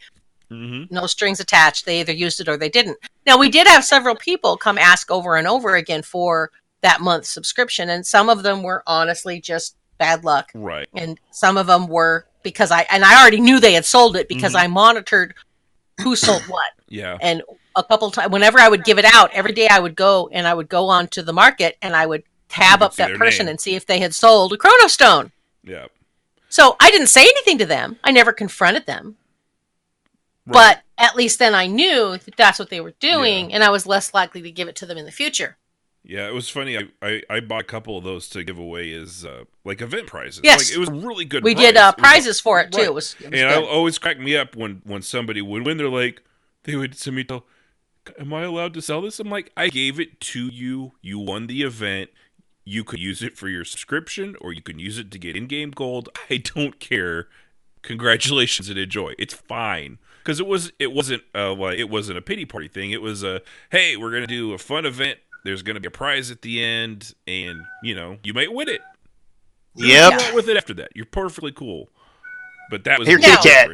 No strings attached. They either used it or they didn't. Now, we did have several people come ask over and over again for that month's subscription, and some of them were honestly just bad luck. Right. And some of them were because I already knew they had sold it because I monitored who sold what. Yeah. And a couple times, whenever I would give it out, every day I would go onto the market and I would tab up that person and see if they had sold a Chronostone. Yeah. So I didn't say anything to them. I never confronted them. Right. But at least then I knew that that's what they were doing, and I was less likely to give it to them in the future. Yeah, it was funny. I bought a couple of those to give away as like event prizes. Yes, like, it was a really good. We did prizes for it too. Right. It was and it always cracked me up when somebody would win. They're like, they would send me to, "Am I allowed to sell this?" I'm like, "I gave it to you. You won the event. You could use it for your subscription, or you can use it to get in-game gold. I don't care. congratulations and enjoy. It's fine. Because it wasn't a pity party thing. It was hey, we're gonna do a fun event. There's gonna be a prize at the end, and you might win it. Yep. You with it after that. You're perfectly cool. But that was Here, Kit Kat.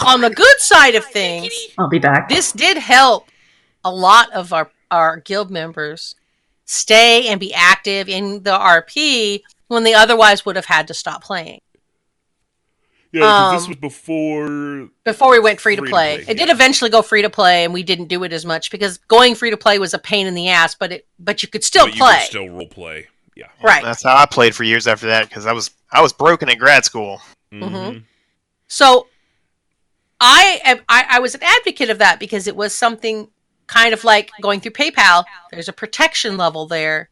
On the good side of things, I'll be back. this did help a lot of our guild members stay and be active in the RP when they otherwise would have had to stop playing. Yeah, because this was before we went free to play. It did eventually go free to play, and we didn't do it as much because going free to play was a pain in the ass. But you could still play. You could still role play. Yeah, right. That's how I played for years after that because I was broken in grad school. Mm-hmm. So I was an advocate of that because it was something kind of like going through PayPal. There's a protection level there.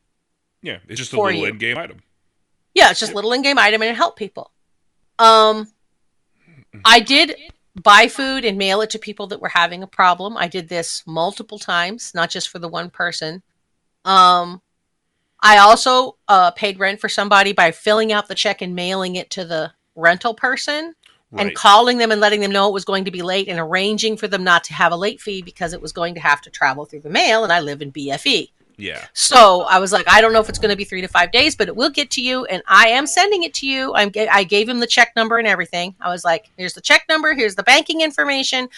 Yeah, it's just a little in-game item. Yeah, it's just a little in-game item, and it helped people. I did buy food and mail it to people that were having a problem. I did this multiple times, not just for the one person. I also paid rent for somebody by filling out the check and mailing it to the rental person and calling them and letting them know it was going to be late and arranging for them not to have a late fee because it was going to have to travel through the mail, and I live in BFE. Yeah. So I was like, I don't know if it's going to be 3 to 5 days, but it will get to you, and I am sending it to you. I gave him the check number and everything. I was like, here's the check number, here's the banking information.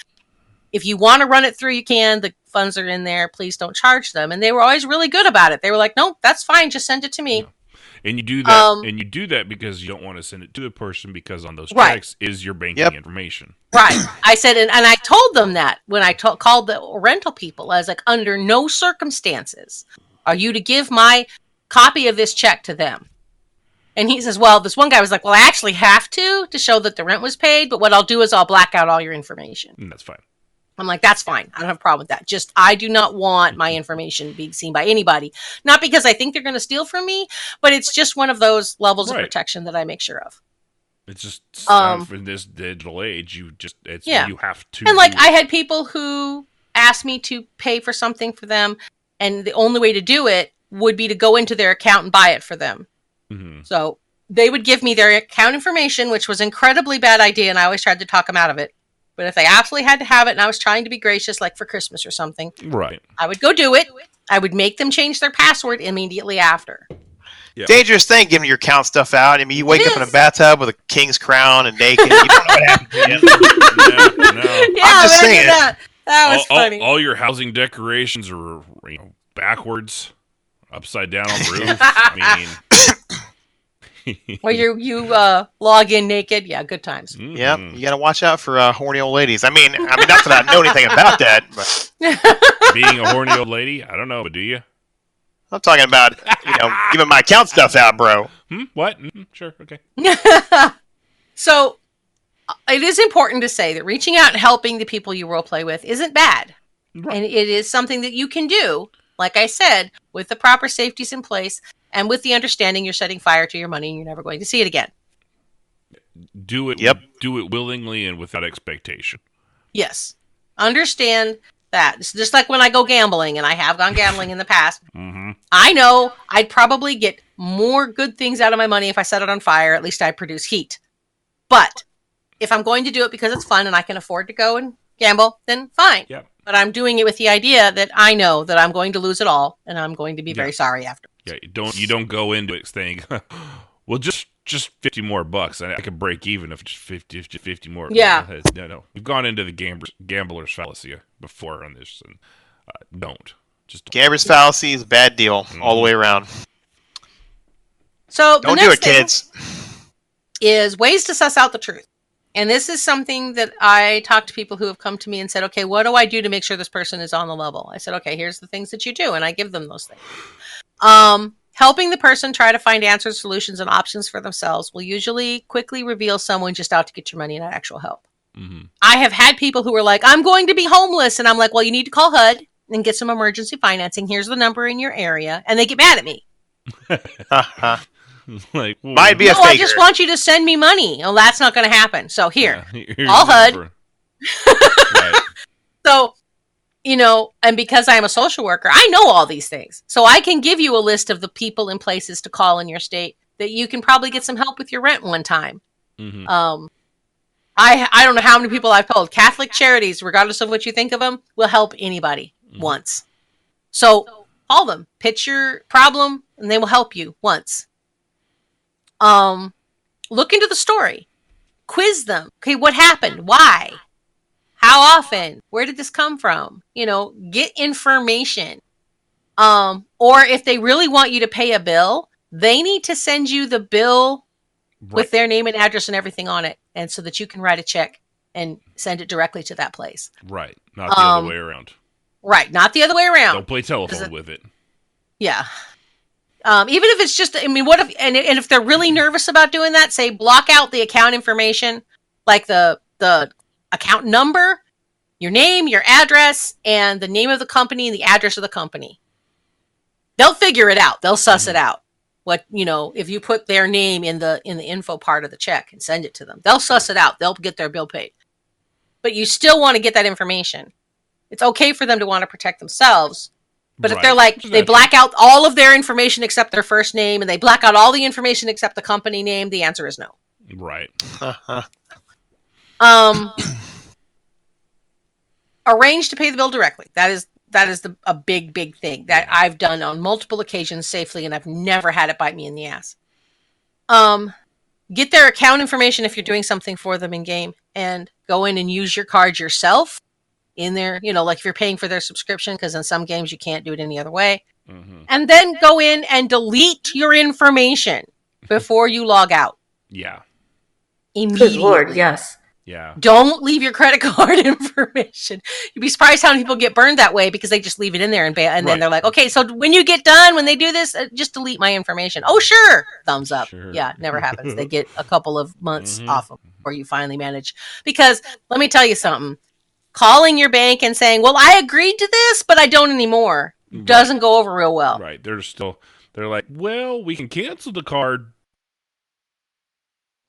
If you want to run it through, you can. The funds are in there. Please don't charge them. And they were always really good about it. They were like, no, that's fine. Just send it to me. Yeah. And you do that, because you don't want to send it to the person because on those checks is your banking information. Right. I said, and I told them that when I called the rental people. I was like, under no circumstances are you to give my copy of this check to them. And he says, well, this one guy was like, well, I actually have to show that the rent was paid, but what I'll do is I'll black out all your information. And that's fine. I'm like, that's fine. I don't have a problem with that. Just, I do not want my information being seen by anybody. Not because I think they're going to steal from me, but it's just one of those levels of protection that I make sure of. It's just, in this digital age, you have to. And like, I had people who asked me to pay for something for them, and the only way to do it would be to go into their account and buy it for them. Mm-hmm. So they would give me their account information, which was an incredibly bad idea, and I always tried to talk them out of it. But if they absolutely had to have it, and I was trying to be gracious, like for Christmas or something, right, I would go do it. I would make them change their password immediately after. Yeah. Dangerous thing, giving your account stuff out. I mean, you wake up in a bathtub with a king's crown and naked. You don't know what happened to you. No. Yeah, I'm just saying. That was funny. All your housing decorations are backwards, upside down on the roof. I mean. Or you log in naked. Yeah, good times. Mm-hmm. Yep, you got to watch out for horny old ladies. I mean, not that I know anything about that, but being a horny old lady, I don't know, but do you? I'm talking about giving my account stuff out, bro. What? Sure, okay. So it is important to say that reaching out and helping the people you roleplay with isn't bad, and it is something that you can do. Like I said, with the proper safeties in place. And with the understanding you're setting fire to your money and you're never going to see it again. Do it. Yep. Do it willingly and without expectation. Yes. Understand that. It's just like when I go gambling, and I have gone gambling in the past. Mm-hmm. I know I'd probably get more good things out of my money if I set it on fire. At least I produce heat. But if I'm going to do it because it's fun and I can afford to go and gamble, then fine. Yep. But I'm doing it with the idea that I know that I'm going to lose it all, and I'm going to be very sorry after. Yeah, you don't go into it saying, well, just $50 more bucks. I could break even if just 50 more. Yeah. No. We've gone into the gambler's fallacy before on this, and don't. Gambler's fallacy is a bad deal all the way around. So don't do it, kids. Is ways to suss out the truth. And this is something that I talk to people who have come to me and said, okay, what do I do to make sure this person is on the level? I said, okay, here's the things that you do. And I give them those things. Helping the person try to find answers, solutions, and options for themselves will usually quickly reveal someone just out to get your money and not actual help. Mm-hmm. I have had people who are like, I'm going to be homeless. And I'm like, well, you need to call HUD and get some emergency financing. Here's the number in your area. And they get mad at me. Like, might be a faker. I just want you to send me money. Oh, that's not going to happen. So here, call HUD. Right. So, and because I'm a social worker, I know all these things. So I can give you a list of the people and places to call in your state that you can probably get some help with your rent one time. Mm-hmm. I don't know how many people I've told. Catholic Charities, regardless of what you think of them, will help anybody once. So call them, pitch your problem, and they will help you once. Look into the story. Quiz them. Okay, what happened? Why? How often? Where did this come from? Get information. Or if they really want you to pay a bill, they need to send you the bill with their name and address and everything on it, and so that you can write a check and send it directly to that place. Right, not the other way around. Right, not the other way around. Don't play telephone with it. Yeah. Even if it's just, what if, and if they're really nervous about doing that, say block out the account information, like the account number, your name, your address, and the name of the company and the address of the company. They'll figure it out. They'll suss it out. If you put their name in the info part of the check and send it to them, they'll suss it out. They'll get their bill paid. But you still want to get that information. It's okay for them to want to protect themselves. But if they're like, they black out all of their information except their first name, and they black out all the information except the company name, the answer is no. Right. Arrange to pay the bill directly. That is a big thing that I've done on multiple occasions safely, and I've never had it bite me in the ass. Get their account information if you're doing something for them in game, and go in and use your card yourself in there, like if you're paying for their subscription, because in some games you can't do it any other way. And then go in and delete your information before you log out. Yeah. Immediately. Good Lord, yes. Yeah. Don't leave your credit card information. You'd be surprised how many people get burned that way because they just leave it in there and then they're like, okay, so when you get done, when they do this, just delete my information. Oh, sure. Thumbs up. Sure. Yeah, never happens. They get a couple of months off before you finally manage. Because let me tell you something. Calling your bank and saying, well, I agreed to this, but I don't anymore, doesn't go over real well. Right. They're like, well, we can cancel the card.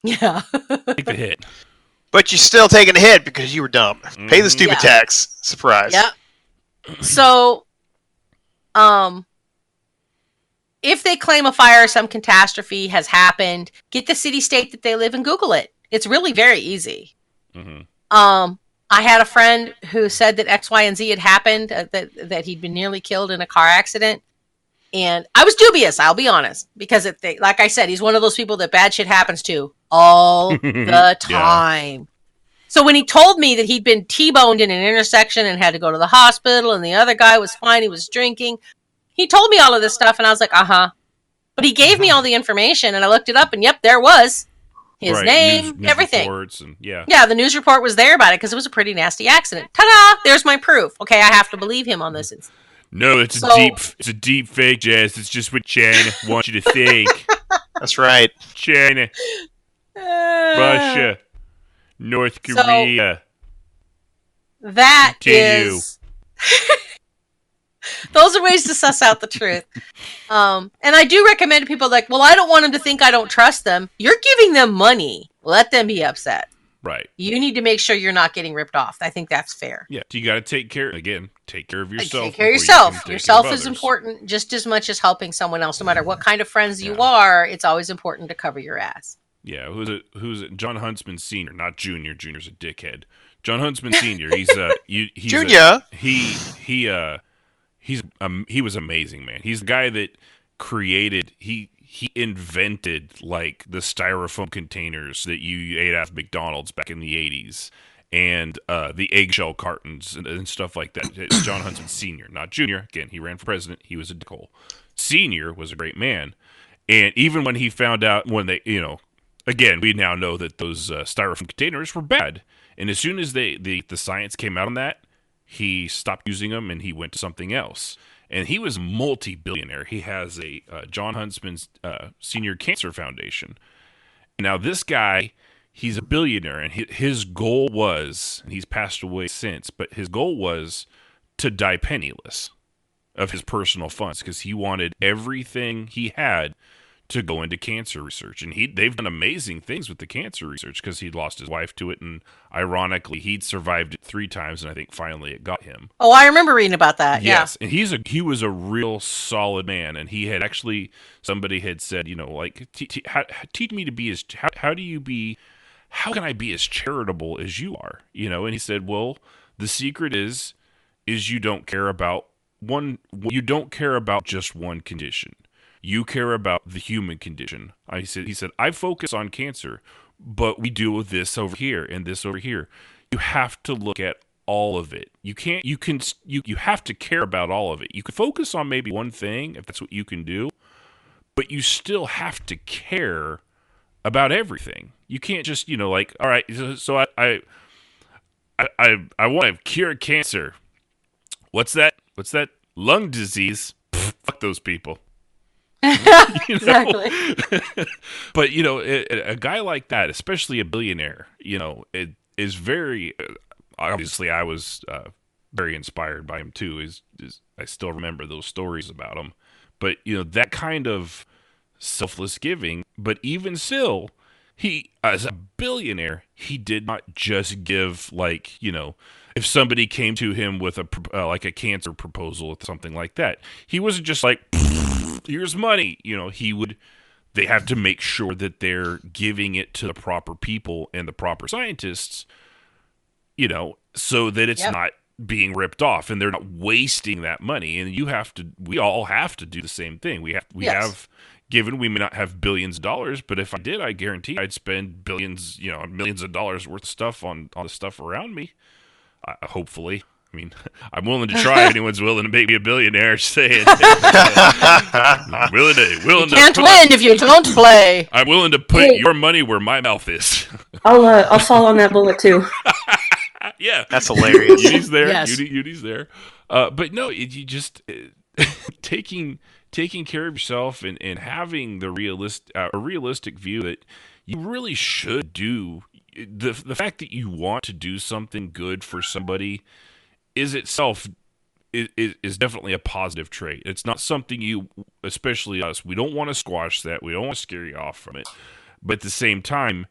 Yeah. Take the hit. But you're still taking a hit because you were dumb. Pay the stupid tax. Surprise. Yep. So, if they claim a fire or some catastrophe has happened, get the city, state that they live and Google it. It's really very easy. I had a friend who said that X, Y, and Z had happened, that he'd been nearly killed in a car accident. And I was dubious, I'll be honest, because like I said, he's one of those people that bad shit happens to all the time. Yeah. So when he told me that he'd been T-boned in an intersection and had to go to the hospital and the other guy was fine, he was drinking, he told me all of this stuff and I was like, But he gave me all the information and I looked it up and yep, there was his name, news everything. And, the news report was there about it because it was a pretty nasty accident. Ta-da! There's my proof. Okay, I have to believe him on this. No, it's a deep fake, Jazz. It's just what China wants you to think. That's right. China, Russia, North Korea. That is. Those are ways to suss out the truth. And I do recommend to people like, well, I don't want them to think I don't trust them. You're giving them money. Let them be upset. Right. You need to make sure you're not getting ripped off. I think that's fair. Yeah. You got to take care of yourself. Take care of yourself. Yourself is important just as much as helping someone else. No matter what kind of friends you are, it's always important to cover your ass. Yeah. Who's it? John Huntsman Sr., not Junior. Junior's a dickhead. John Huntsman Sr. He's Junior. He was amazing, man. He's the guy that created, he invented like the styrofoam containers that you ate at McDonald's back in the 80s and the eggshell cartons and stuff like that. It's John Huntsman Sr., not Junior. Again, he ran for president. He was a dickhole. Senior was a great man. And even when he found out, when they, again, we now know that those styrofoam containers were bad. And as soon as the science came out on that, he stopped using them and he went to something else. And he was multi-billionaire. He has a John Huntsman's Senior Cancer Foundation. Now this guy, he's a billionaire, and his goal was, and he's passed away since, but his goal was to die penniless of his personal funds because he wanted everything he had to go into cancer research. And they've done amazing things with the cancer research because he'd lost his wife to it, and ironically, he'd survived it 3 times, and I think finally it got him. Oh, I remember reading about that. Yes, and he was a real solid man, and he had actually, somebody had said, teach me to be as, how do you be how can I be as charitable as you are? And he said, well, the secret is you don't care about just one condition. You care about the human condition. He said, I focus on cancer, but we deal with this over here and this over here. You have to look at all of it. You have to care about all of it. You can focus on maybe one thing if that's what you can do, but you still have to care about everything. You can't just, all right, so I want to cure cancer. What's that? Lung disease? Pfft, fuck those people. Exactly. But a guy like that, especially a billionaire, it is very. Obviously, I was very inspired by him too. I still remember those stories about him. But that kind of selfless giving. But even still, he, as a billionaire, he did not just give if somebody came to him with a cancer proposal or something like that. He wasn't just like, here's money. They have to make sure that they're giving it to the proper people and the proper scientists, so that it's not being ripped off and they're not wasting that money. And we all have to do the same thing. We have given, we may not have billions of dollars, but if I did, I guarantee I'd spend billions, millions of dollars worth of stuff on the stuff around me. Hopefully. I mean, I'm willing to try. Anyone's willing to make me a billionaire, say it. You can't win if you don't play. I'm willing to put your money where my mouth is. I'll fall on that bullet too. Yeah, that's hilarious. Uni's there. Yes. Uni's there. But no, you just taking care of yourself and having a realistic view that you really should do. The fact that you want to do something good for somebody is itself is definitely a positive trait. It's not something especially us, we don't want to squash that. We don't want to scare you off from it. But at the same time,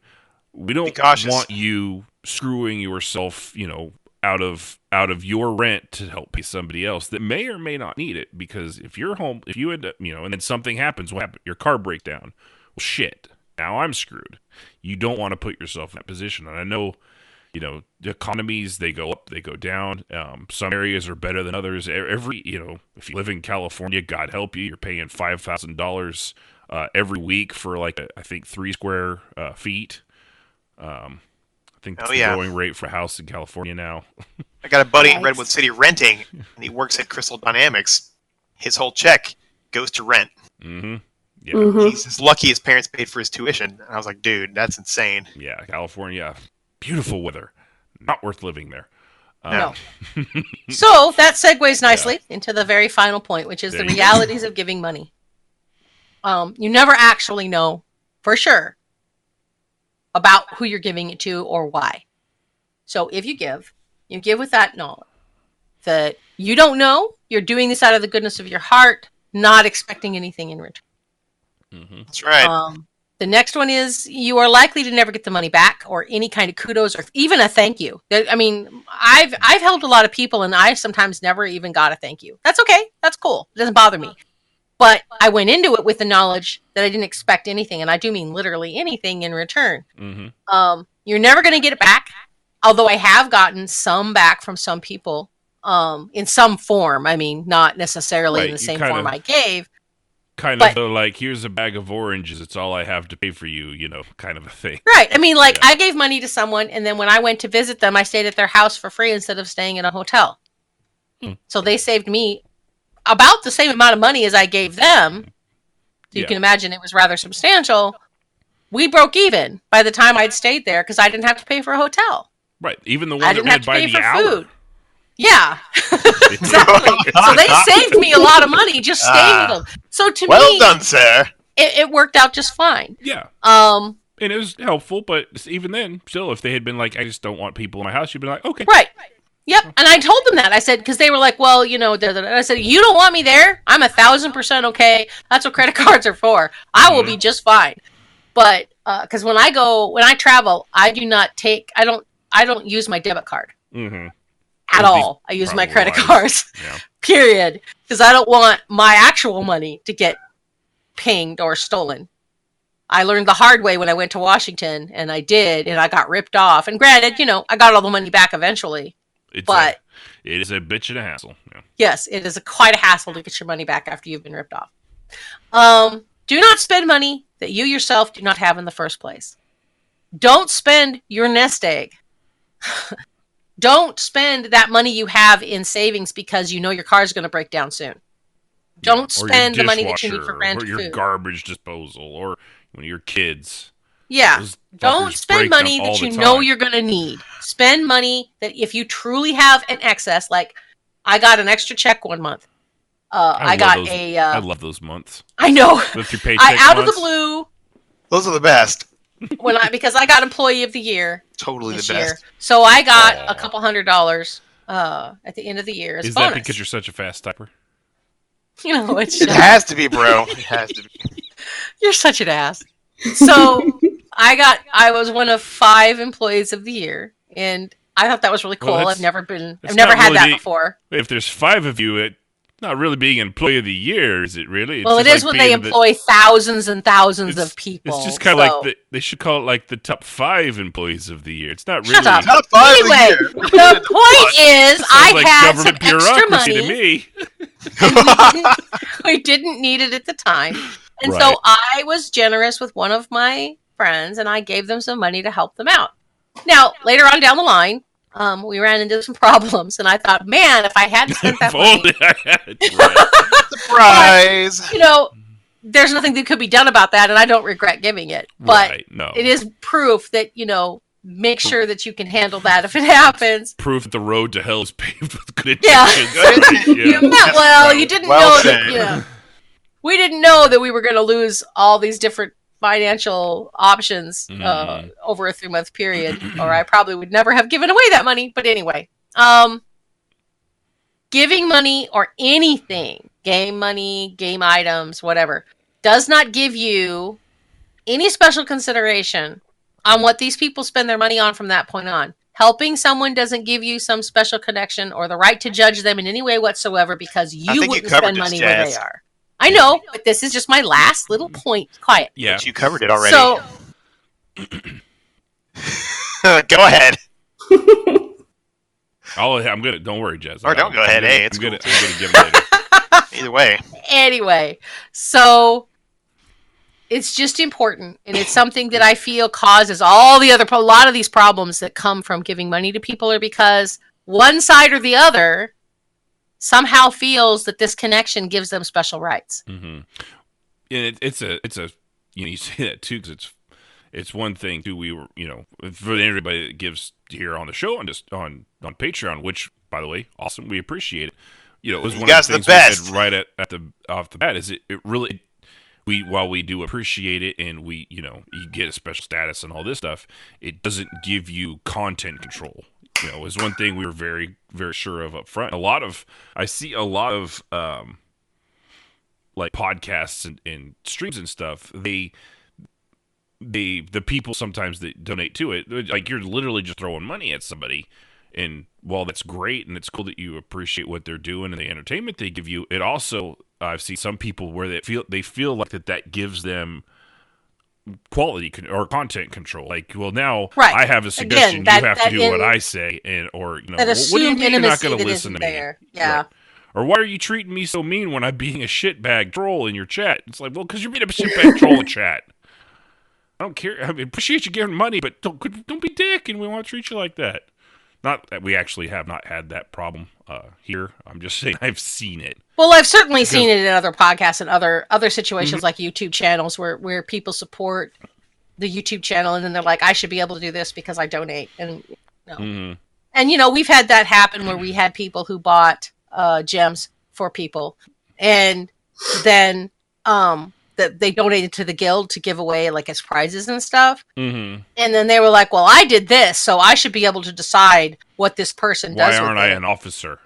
we don't want you screwing yourself, out of your rent to help pay somebody else that may or may not need it. Because if you're home, if you end up, and then something happens, what happened? Your car breaks down. Well, shit. Now I'm screwed. You don't want to put yourself in that position. And I know, the economies, they go up, they go down. Some areas are better than others. If you live in California, God help you, you're paying $5,000 every week for I think 3 square feet. I think that's the going rate for a house in California now. I got a buddy in Redwood City renting, and he works at Crystal Dynamics. His whole check goes to rent. Mm-hmm. Yeah. Mm-hmm. He's lucky his parents paid for his tuition. And I was like, dude, that's insane. Yeah, California, beautiful weather. Not worth living there. No. So that segues nicely into the very final point, which is the realities of giving money. You never actually know for sure about who you're giving it to or why. So if you give with that knowledge that you don't know, you're doing this out of the goodness of your heart, not expecting anything in return. Mm-hmm. That's right. The next one is you are likely to never get the money back or any kind of kudos or even a thank you. I mean, I've helped a lot of people and I sometimes never even got a thank you. That's okay. That's cool. It doesn't bother me. But I went into it with the knowledge that I didn't expect anything, and I do mean literally anything in return. Mm-hmm. You're never going to get it back, although I have gotten some back from some people in some form. I mean, not necessarily in the same form I gave. Kind of like, here's a bag of oranges, it's all I have to pay for you, kind of a thing. Right. I mean, I gave money to someone, and then when I went to visit them, I stayed at their house for free instead of staying in a hotel. So they saved me about the same amount of money as I gave them. So you can imagine it was rather substantial. We broke even by the time I'd stayed there because I didn't have to pay for a hotel. Right. Even the one that went by the hour. Food. Yeah. Exactly. So they saved me a lot of money just staying with them. So to me, well done, sir. It worked out just fine. Yeah. And it was helpful, but even then, still, if they had been like, I just don't want people in my house, you'd be like, okay. Right. Yep. And I told them that. I said, because they were like, well, I said, you don't want me there? I'm 1,000% okay. That's what credit cards are for. I will be just fine. But, because when I travel, I don't use my debit card. Mm-hmm. At all. I use my credit cards. Yeah. Period. Because I don't want my actual money to get pinged or stolen. I learned the hard way when I went to Washington, and I did, and I got ripped off. And granted, I got all the money back eventually. It is a bitch and a hassle. Yeah. Yes, it is quite a hassle to get your money back after you've been ripped off. Do not spend money that you yourself do not have in the first place. Don't spend your nest egg. Don't spend that money you have in savings because you know your car is going to break down soon. Don't spend the money that you need for rent or your food. garbage disposal, or when your kids. Yeah. Don't spend money that you know you're going to need. Spend money that if you truly have an excess, like I got an extra check one month. I love those months. I know. With your paycheck out of the blue. Those are the best. Because I got Employee of the Year. Totally this the best. year. So I got a couple $100 at the end of the year as a bonus. Is that because you're such a fast typer? It has to be, bro. It has to be. You're such an ass. So I was one of 5 Employees of the Year, and I thought that was really cool. Well, I've never had that before. If there's 5 of you, it's not really being Employee of the Year, is it really? Well, it is when they employ thousands and thousands of people. It's just kind of like they should call it like the top 5 Employees of the Year. It's not really. Shut up. Top 5 anyway, of the year. The point is, I like had some extra money. To me. We didn't need it at the time. And Right. so I was generous with one of my friends, and I gave them some money to help them out. Now, later on down the line, we ran into some problems, and I thought, man, if I hadn't spent that money... Surprise! But, there's nothing that could be done about that, and I don't regret giving it. But it is proof that, make sure that you can handle that if it happens. Proof that the road to hell is paved with good Yeah. intentions. You didn't know that, we didn't know that we were going to lose all these different financial options over a 3-month period, or I probably would never have given away that money. But anyway, giving money or anything, game money, game items, whatever, does not give you any special consideration on what these people spend their money on from that point on. Helping someone doesn't give you some special connection or the right to judge them in any way whatsoever because you wouldn't spend money where they are. I know, but this is just my last little point. Quiet. Yeah. But you covered it already. So, go ahead. I'm gonna. Don't worry, Jazz. Or don't go ahead. Hey, it's I'm gonna give it later. Either way. Anyway, so it's just important, and it's something that I feel causes a lot of these problems that come from giving money to people are because one side or the other somehow feels that this connection gives them special rights. Mm-hmm. And it's a you say that too because it's one thing too. We were for everybody that gives here on the show and just on Patreon, which by the way, awesome, we appreciate it. It was one of the things we said right off the bat is it really while we do appreciate it and we you get a special status and all this stuff, it doesn't give you content control. Is one thing we were very, very sure of up front. I see a lot of like podcasts and streams and stuff. The people sometimes that donate to it, like you're literally just throwing money at somebody. And while that's great and it's cool that you appreciate what they're doing and the entertainment they give you, it also I've seen some people where they feel like that gives them quality or content control. Like, well, now I have a suggestion. You have to do what I say, or what do you mean you're not going to listen to me? Yeah. Right. Or why are you treating me so mean when I'm being a shitbag troll in your chat? It's like, well, because you're being a shitbag troll in chat. I don't care. I appreciate you giving money, but don't be dick, and we want to treat you like that. Not that we actually have not had that problem here. I'm just saying I've seen it. Well, I've certainly seen it in other podcasts and other situations like YouTube channels where people support the YouTube channel and then they're like, I should be able to do this because I donate. And and we've had that happen where we had people who bought gems for people and then that they donated to the guild to give away like as prizes and stuff. And then they were like, well, I did this, so I should be able to decide what this person does. Why aren't I an officer?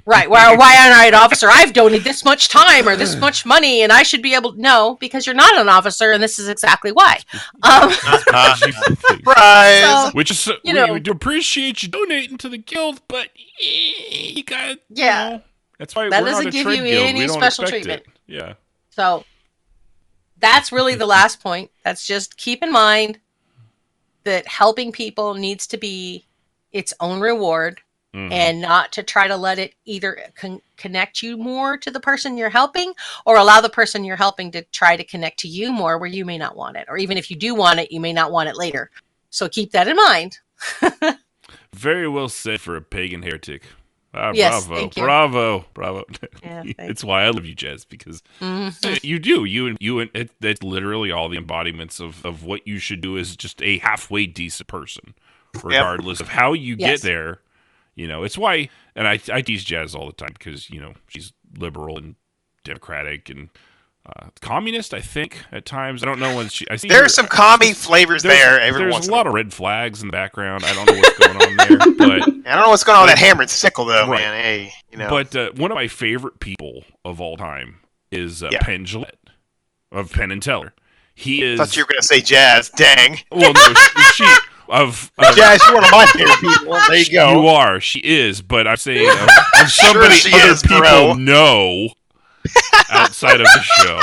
Right. Why aren't I an officer? I've donated this much time or this much money, and I should be able to... No, because you're not an officer, and this is exactly why. Surprise! So, which is, we do appreciate you donating to the guild, but you got... Yeah. That's why that we're doesn't not a give trade you guild. any special treatment. Yeah. So, that's really the last point. That's just keep in mind that helping people needs to be its own reward, and not to try to let it either connect you more to the person you're helping, or allow the person you're helping to try to connect to you more where you may not want it. Or even if you do want it, you may not want it later. So keep that in mind. Very well said for a pagan heretic. Yes, Bravo, thank you. bravo. Yeah, It's why I love you, Jazz, because you do. That's literally all the embodiments of what you should do as just a halfway decent person, regardless of how you get there. It's why, and I tease Jazz all the time because, she's liberal and democratic and communist, I think, at times. I don't know when I see there are some commie flavors there every once in a while. There's a lot of red flags in the background. I don't know what's going on there, but I don't know what's going on with that hammer and sickle, though, man. Hey, But one of my favorite people of all time is Penn Jillette of Penn and Teller. He is. I thought you were going to say Jazz. Dang. Well, no, she Jazz, you're one of my favorite people. There you go. You are. She is. But I'm saying of somebody other people know outside of the show.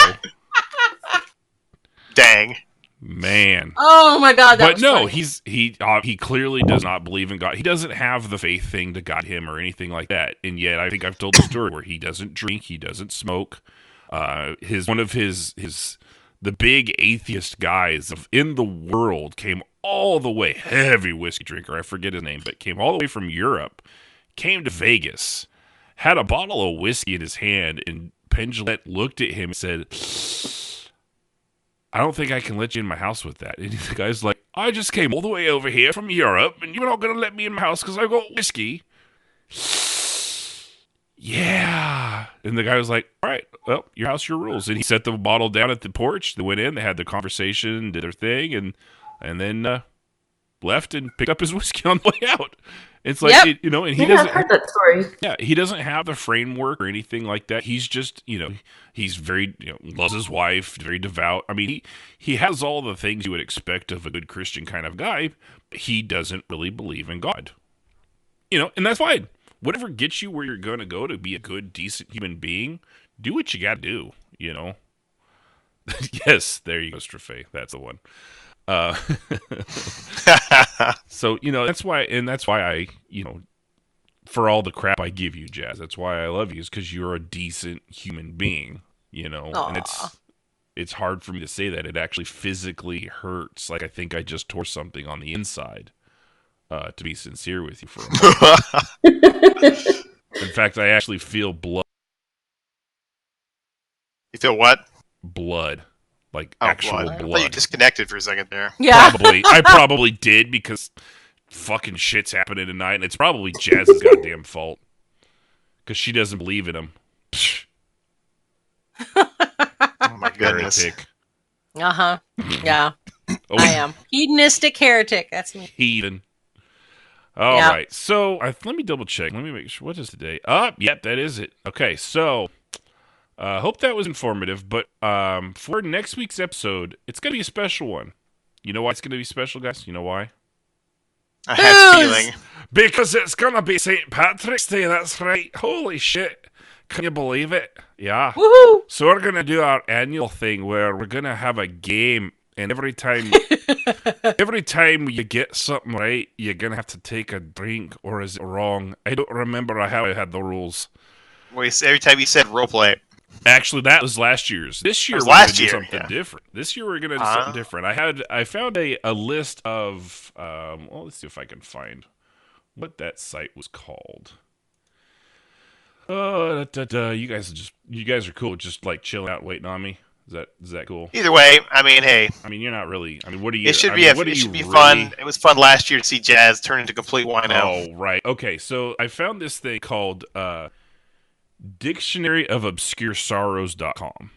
Dang. Man. Oh my God. But no, funny. he clearly does not believe in God. He doesn't have the faith thing to guide him or anything like that. And yet, I think I've told the story where he doesn't drink, he doesn't smoke. One of his the big atheist guys in the world came all the way, heavy whiskey drinker. I forget his name, but came all the way from Europe, came to Vegas, had a bottle of whiskey in his hand, and Penn Jillette looked at him and said, I don't think I can let you in my house with that. And the guy's like, I just came all the way over here from Europe, and you're not going to let me in my house because I got whiskey. Yeah. And the guy was like, all right, well, your house, your rules. And he set the bottle down at the porch. They went in, they had the conversation, did their thing, and then left and picked up his whiskey on the way out. It's like, and he doesn't. I've heard that story. Yeah, he doesn't have the framework or anything like that. He's just, he's very, loves his wife, very devout. I mean, he has all the things you would expect of a good Christian kind of guy, but he doesn't really believe in God. And that's fine. Whatever gets you where you're going to go to be a good, decent human being, do what you got to do, Yes, there you go, Strafe. That's the one. So that's why I for all the crap I give you, Jazz, that's why I love you, is because you're a decent human being, Aww. And it's hard for me to say that. It actually physically hurts. Like I think I just tore something on the inside, to be sincere with you for a moment. In fact, I actually feel blood. You feel what? Blood. Like actual blood. I thought you disconnected for a second there. Yeah. I probably did because fucking shit's happening tonight, and it's probably Jazz's goddamn fault because she doesn't believe in him. Oh my goodness. Heretic. Uh-huh. Yeah. I am. Hedonistic heretic. That's me. Heathen. All right. So let me double check. Let me make sure. What is today? Yep, that is it. Okay, so hope that was informative. But for next week's episode, it's going to be a special one. You know why it's going to be special, guys? You know why? I had a feeling. Because it's going to be St. Patrick's Day. That's right. Holy shit. Can you believe it? Yeah. Woohoo! So we're going to do our annual thing where we're going to have a game. And every time you get something right, you're going to have to take a drink, or is it wrong? I don't remember how I had the rules. Wait, every time you said roleplay. Actually, that was last year's. This year, we're going to do something different. This year, we're going to do something different. I found a list of, let's see if I can find what that site was called. You guys are cool, just like chilling out, waiting on me. Is that cool? Either way, I mean, hey. I mean, you're not really. I mean, what are you? It should be fun. It was fun last year to see Jazz turn into complete wino. Oh, right. Okay, so I found this thing called dictionaryofobscuresorrows.com.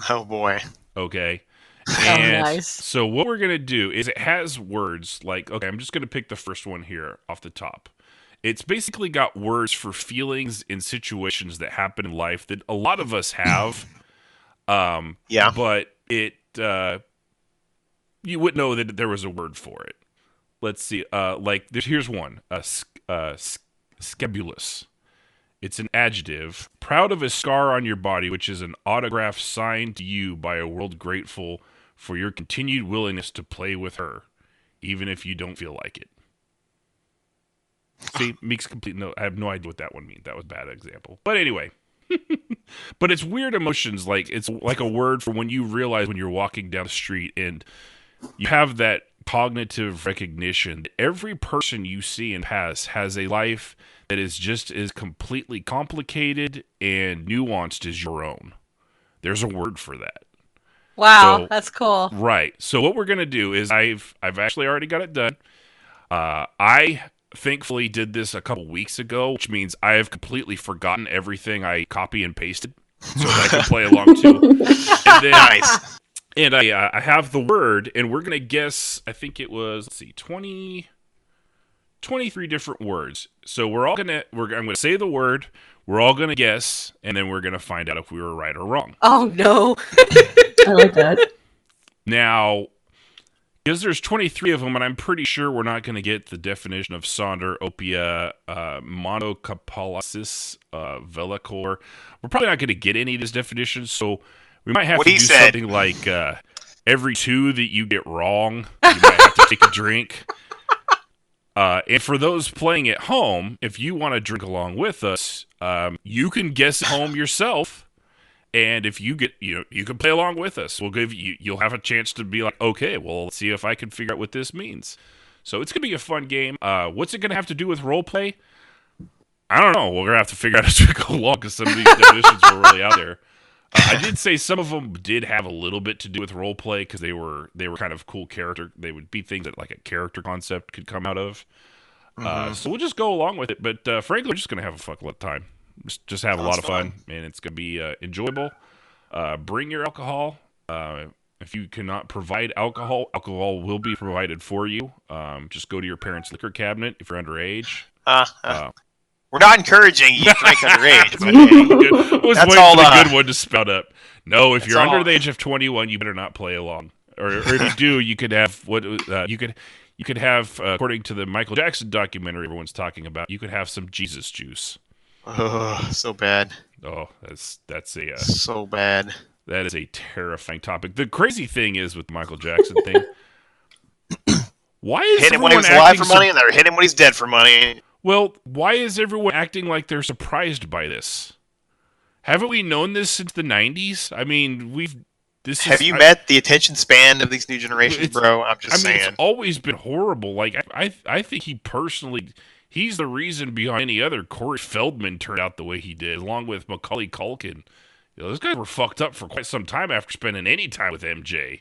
Oh boy. Okay. And nice. So what we're gonna do is it has words like, okay, I'm just gonna pick the first one here off the top. It's basically got words for feelings in situations that happen in life that a lot of us have. But it you wouldn't know that there was a word for it. Let's see. Here's one. Scabulous. It's an adjective. Proud of a scar on your body, which is an autograph signed to you by a world grateful for your continued willingness to play with her, even if you don't feel like it. See, makes complete no. I have no idea what that one means. That was a bad example. But anyway, but it's weird emotions. Like it's like a word for when you realize when you're walking down the street and you have that cognitive recognition that every person you see and pass has a life that is just as completely complicated and nuanced as your own. There's a word for that. Wow, So, that's cool. Right. So what we're gonna do is I've actually already got it done. I thankfully did this a couple weeks ago, which means I have completely forgotten everything I copy and pasted, so that I can play along too. And then, Nice. And I have the word, and we're gonna guess. I think it was 23 different words. So I'm gonna say the word. We're all gonna guess, and then we're gonna find out if we were right or wrong. Oh no. I like that. Now, because there's 23 of them, and I'm pretty sure we're not going to get the definition of Sonder, Opia, Monocopolysis, Velicor. We're probably not going to get any of these definitions, so we might have to do something like every two that you get wrong, you might have to take a drink. And for those playing at home, if you want to drink along with us, you can guess at home yourself. And if you get, you can play along with us. You'll have a chance to be like, okay, well, let's see if I can figure out what this means. So it's going to be a fun game. What's it going to have to do with roleplay? I don't know. We're going to have to figure out as we go along because some of these definitions were really out there. I did say some of them did have a little bit to do with roleplay because they were kind of cool character. They would be things that like a character concept could come out of. So we'll just go along with it. But frankly, we're just going to have a fuck lot of time. Just have a lot of fun, and it's going to be enjoyable. Bring your alcohol. If you cannot provide alcohol will be provided for you. Just go to your parents' liquor cabinet if you're underage. We're not encouraging you to drink underage, but I was that's waiting all for the good one to spout up. No, if you're all. under the age of 21, you better not play along. Or if you do, you could have you could have, according to the Michael Jackson documentary everyone's talking about, you could have some Jesus juice. Oh, so bad. Oh, that's a so bad. That is a terrifying topic. The crazy thing is with the Michael Jackson thing, why is hit him when he was alive for money, and they're hit him when he's dead for money. Well, why is everyone acting like they're surprised by this? Haven't we known this since the 90s? I mean, Have you met the attention span of these new generations, bro? I'm just saying. It's always been horrible. Like I think he's the reason behind any other Corey Feldman turned out the way he did, along with Macaulay Culkin. Those guys were fucked up for quite some time after spending any time with MJ.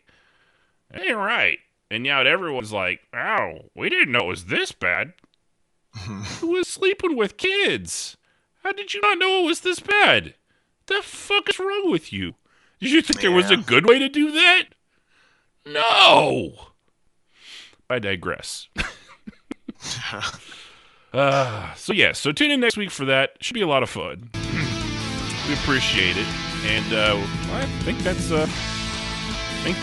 That ain't right. And now everyone's like, "Ow, we didn't know it was this bad. Who was sleeping with kids? How did you not know it was this bad? The fuck is wrong with you? Did you think there was a good way to do that? No." I digress. So tune in next week for that. Should be a lot of fun. We appreciate it, and I think that's it. We've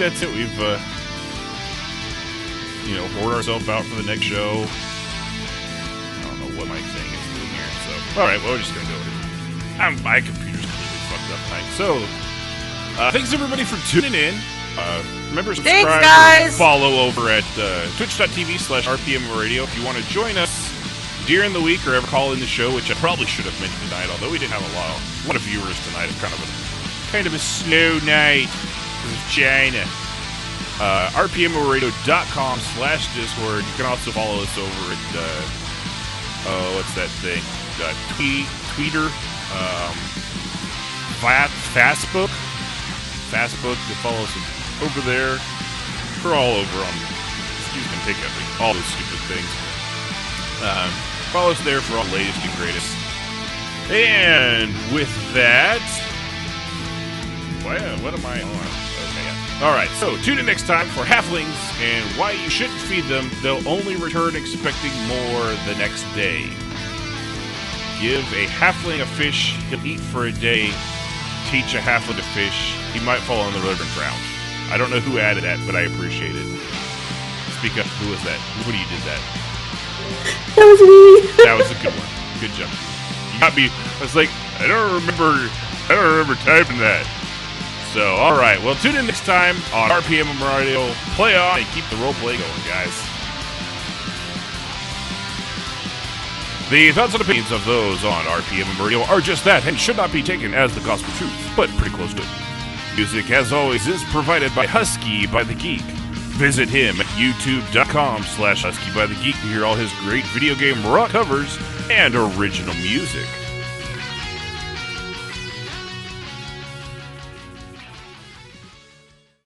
whored ourselves out for the next show. I don't know what my thing is doing here. So all right, well, we're just gonna go with it. My computer's completely fucked up tonight. So thanks everybody for tuning in. Remember, subscribe, thanks, guys. Follow over at twitch.tv/RPMMORadio if you want to join us during the week or ever call in the show, which I probably should have mentioned tonight, although we didn't have a lot of viewers tonight. It's kind of a slow night for China. RPMMORadio.com/Discord. You can also follow us over at what's that thing? Tweeter, Facebook. You follow us over there. We're all over on. You can take all those stupid things. Follow us there for all the latest and greatest. And with that, what am I on? Okay, yeah. All right, so tune in next time for halflings and why you shouldn't feed them. They'll only return expecting more the next day. Give a halfling a fish, he'll eat for a day. Teach a halfling to fish, he might fall in the river and drown. I don't know who added that, but I appreciate it. Speak up. Who was that? Who did that? That was me. That was a good one. Good job. got me. I was like, I don't remember typing that. So, all right. Well, tune in next time on RPMMORadio. Play on and keep the roleplay going, guys. The thoughts and opinions of those on RPMMORadio are just that and should not be taken as the gospel truth, but pretty close to it. Music, as always, is provided by Husky by the Geek. Visit him at youtube.com/HuskyByTheGeek to hear all his great video game rock covers and original music.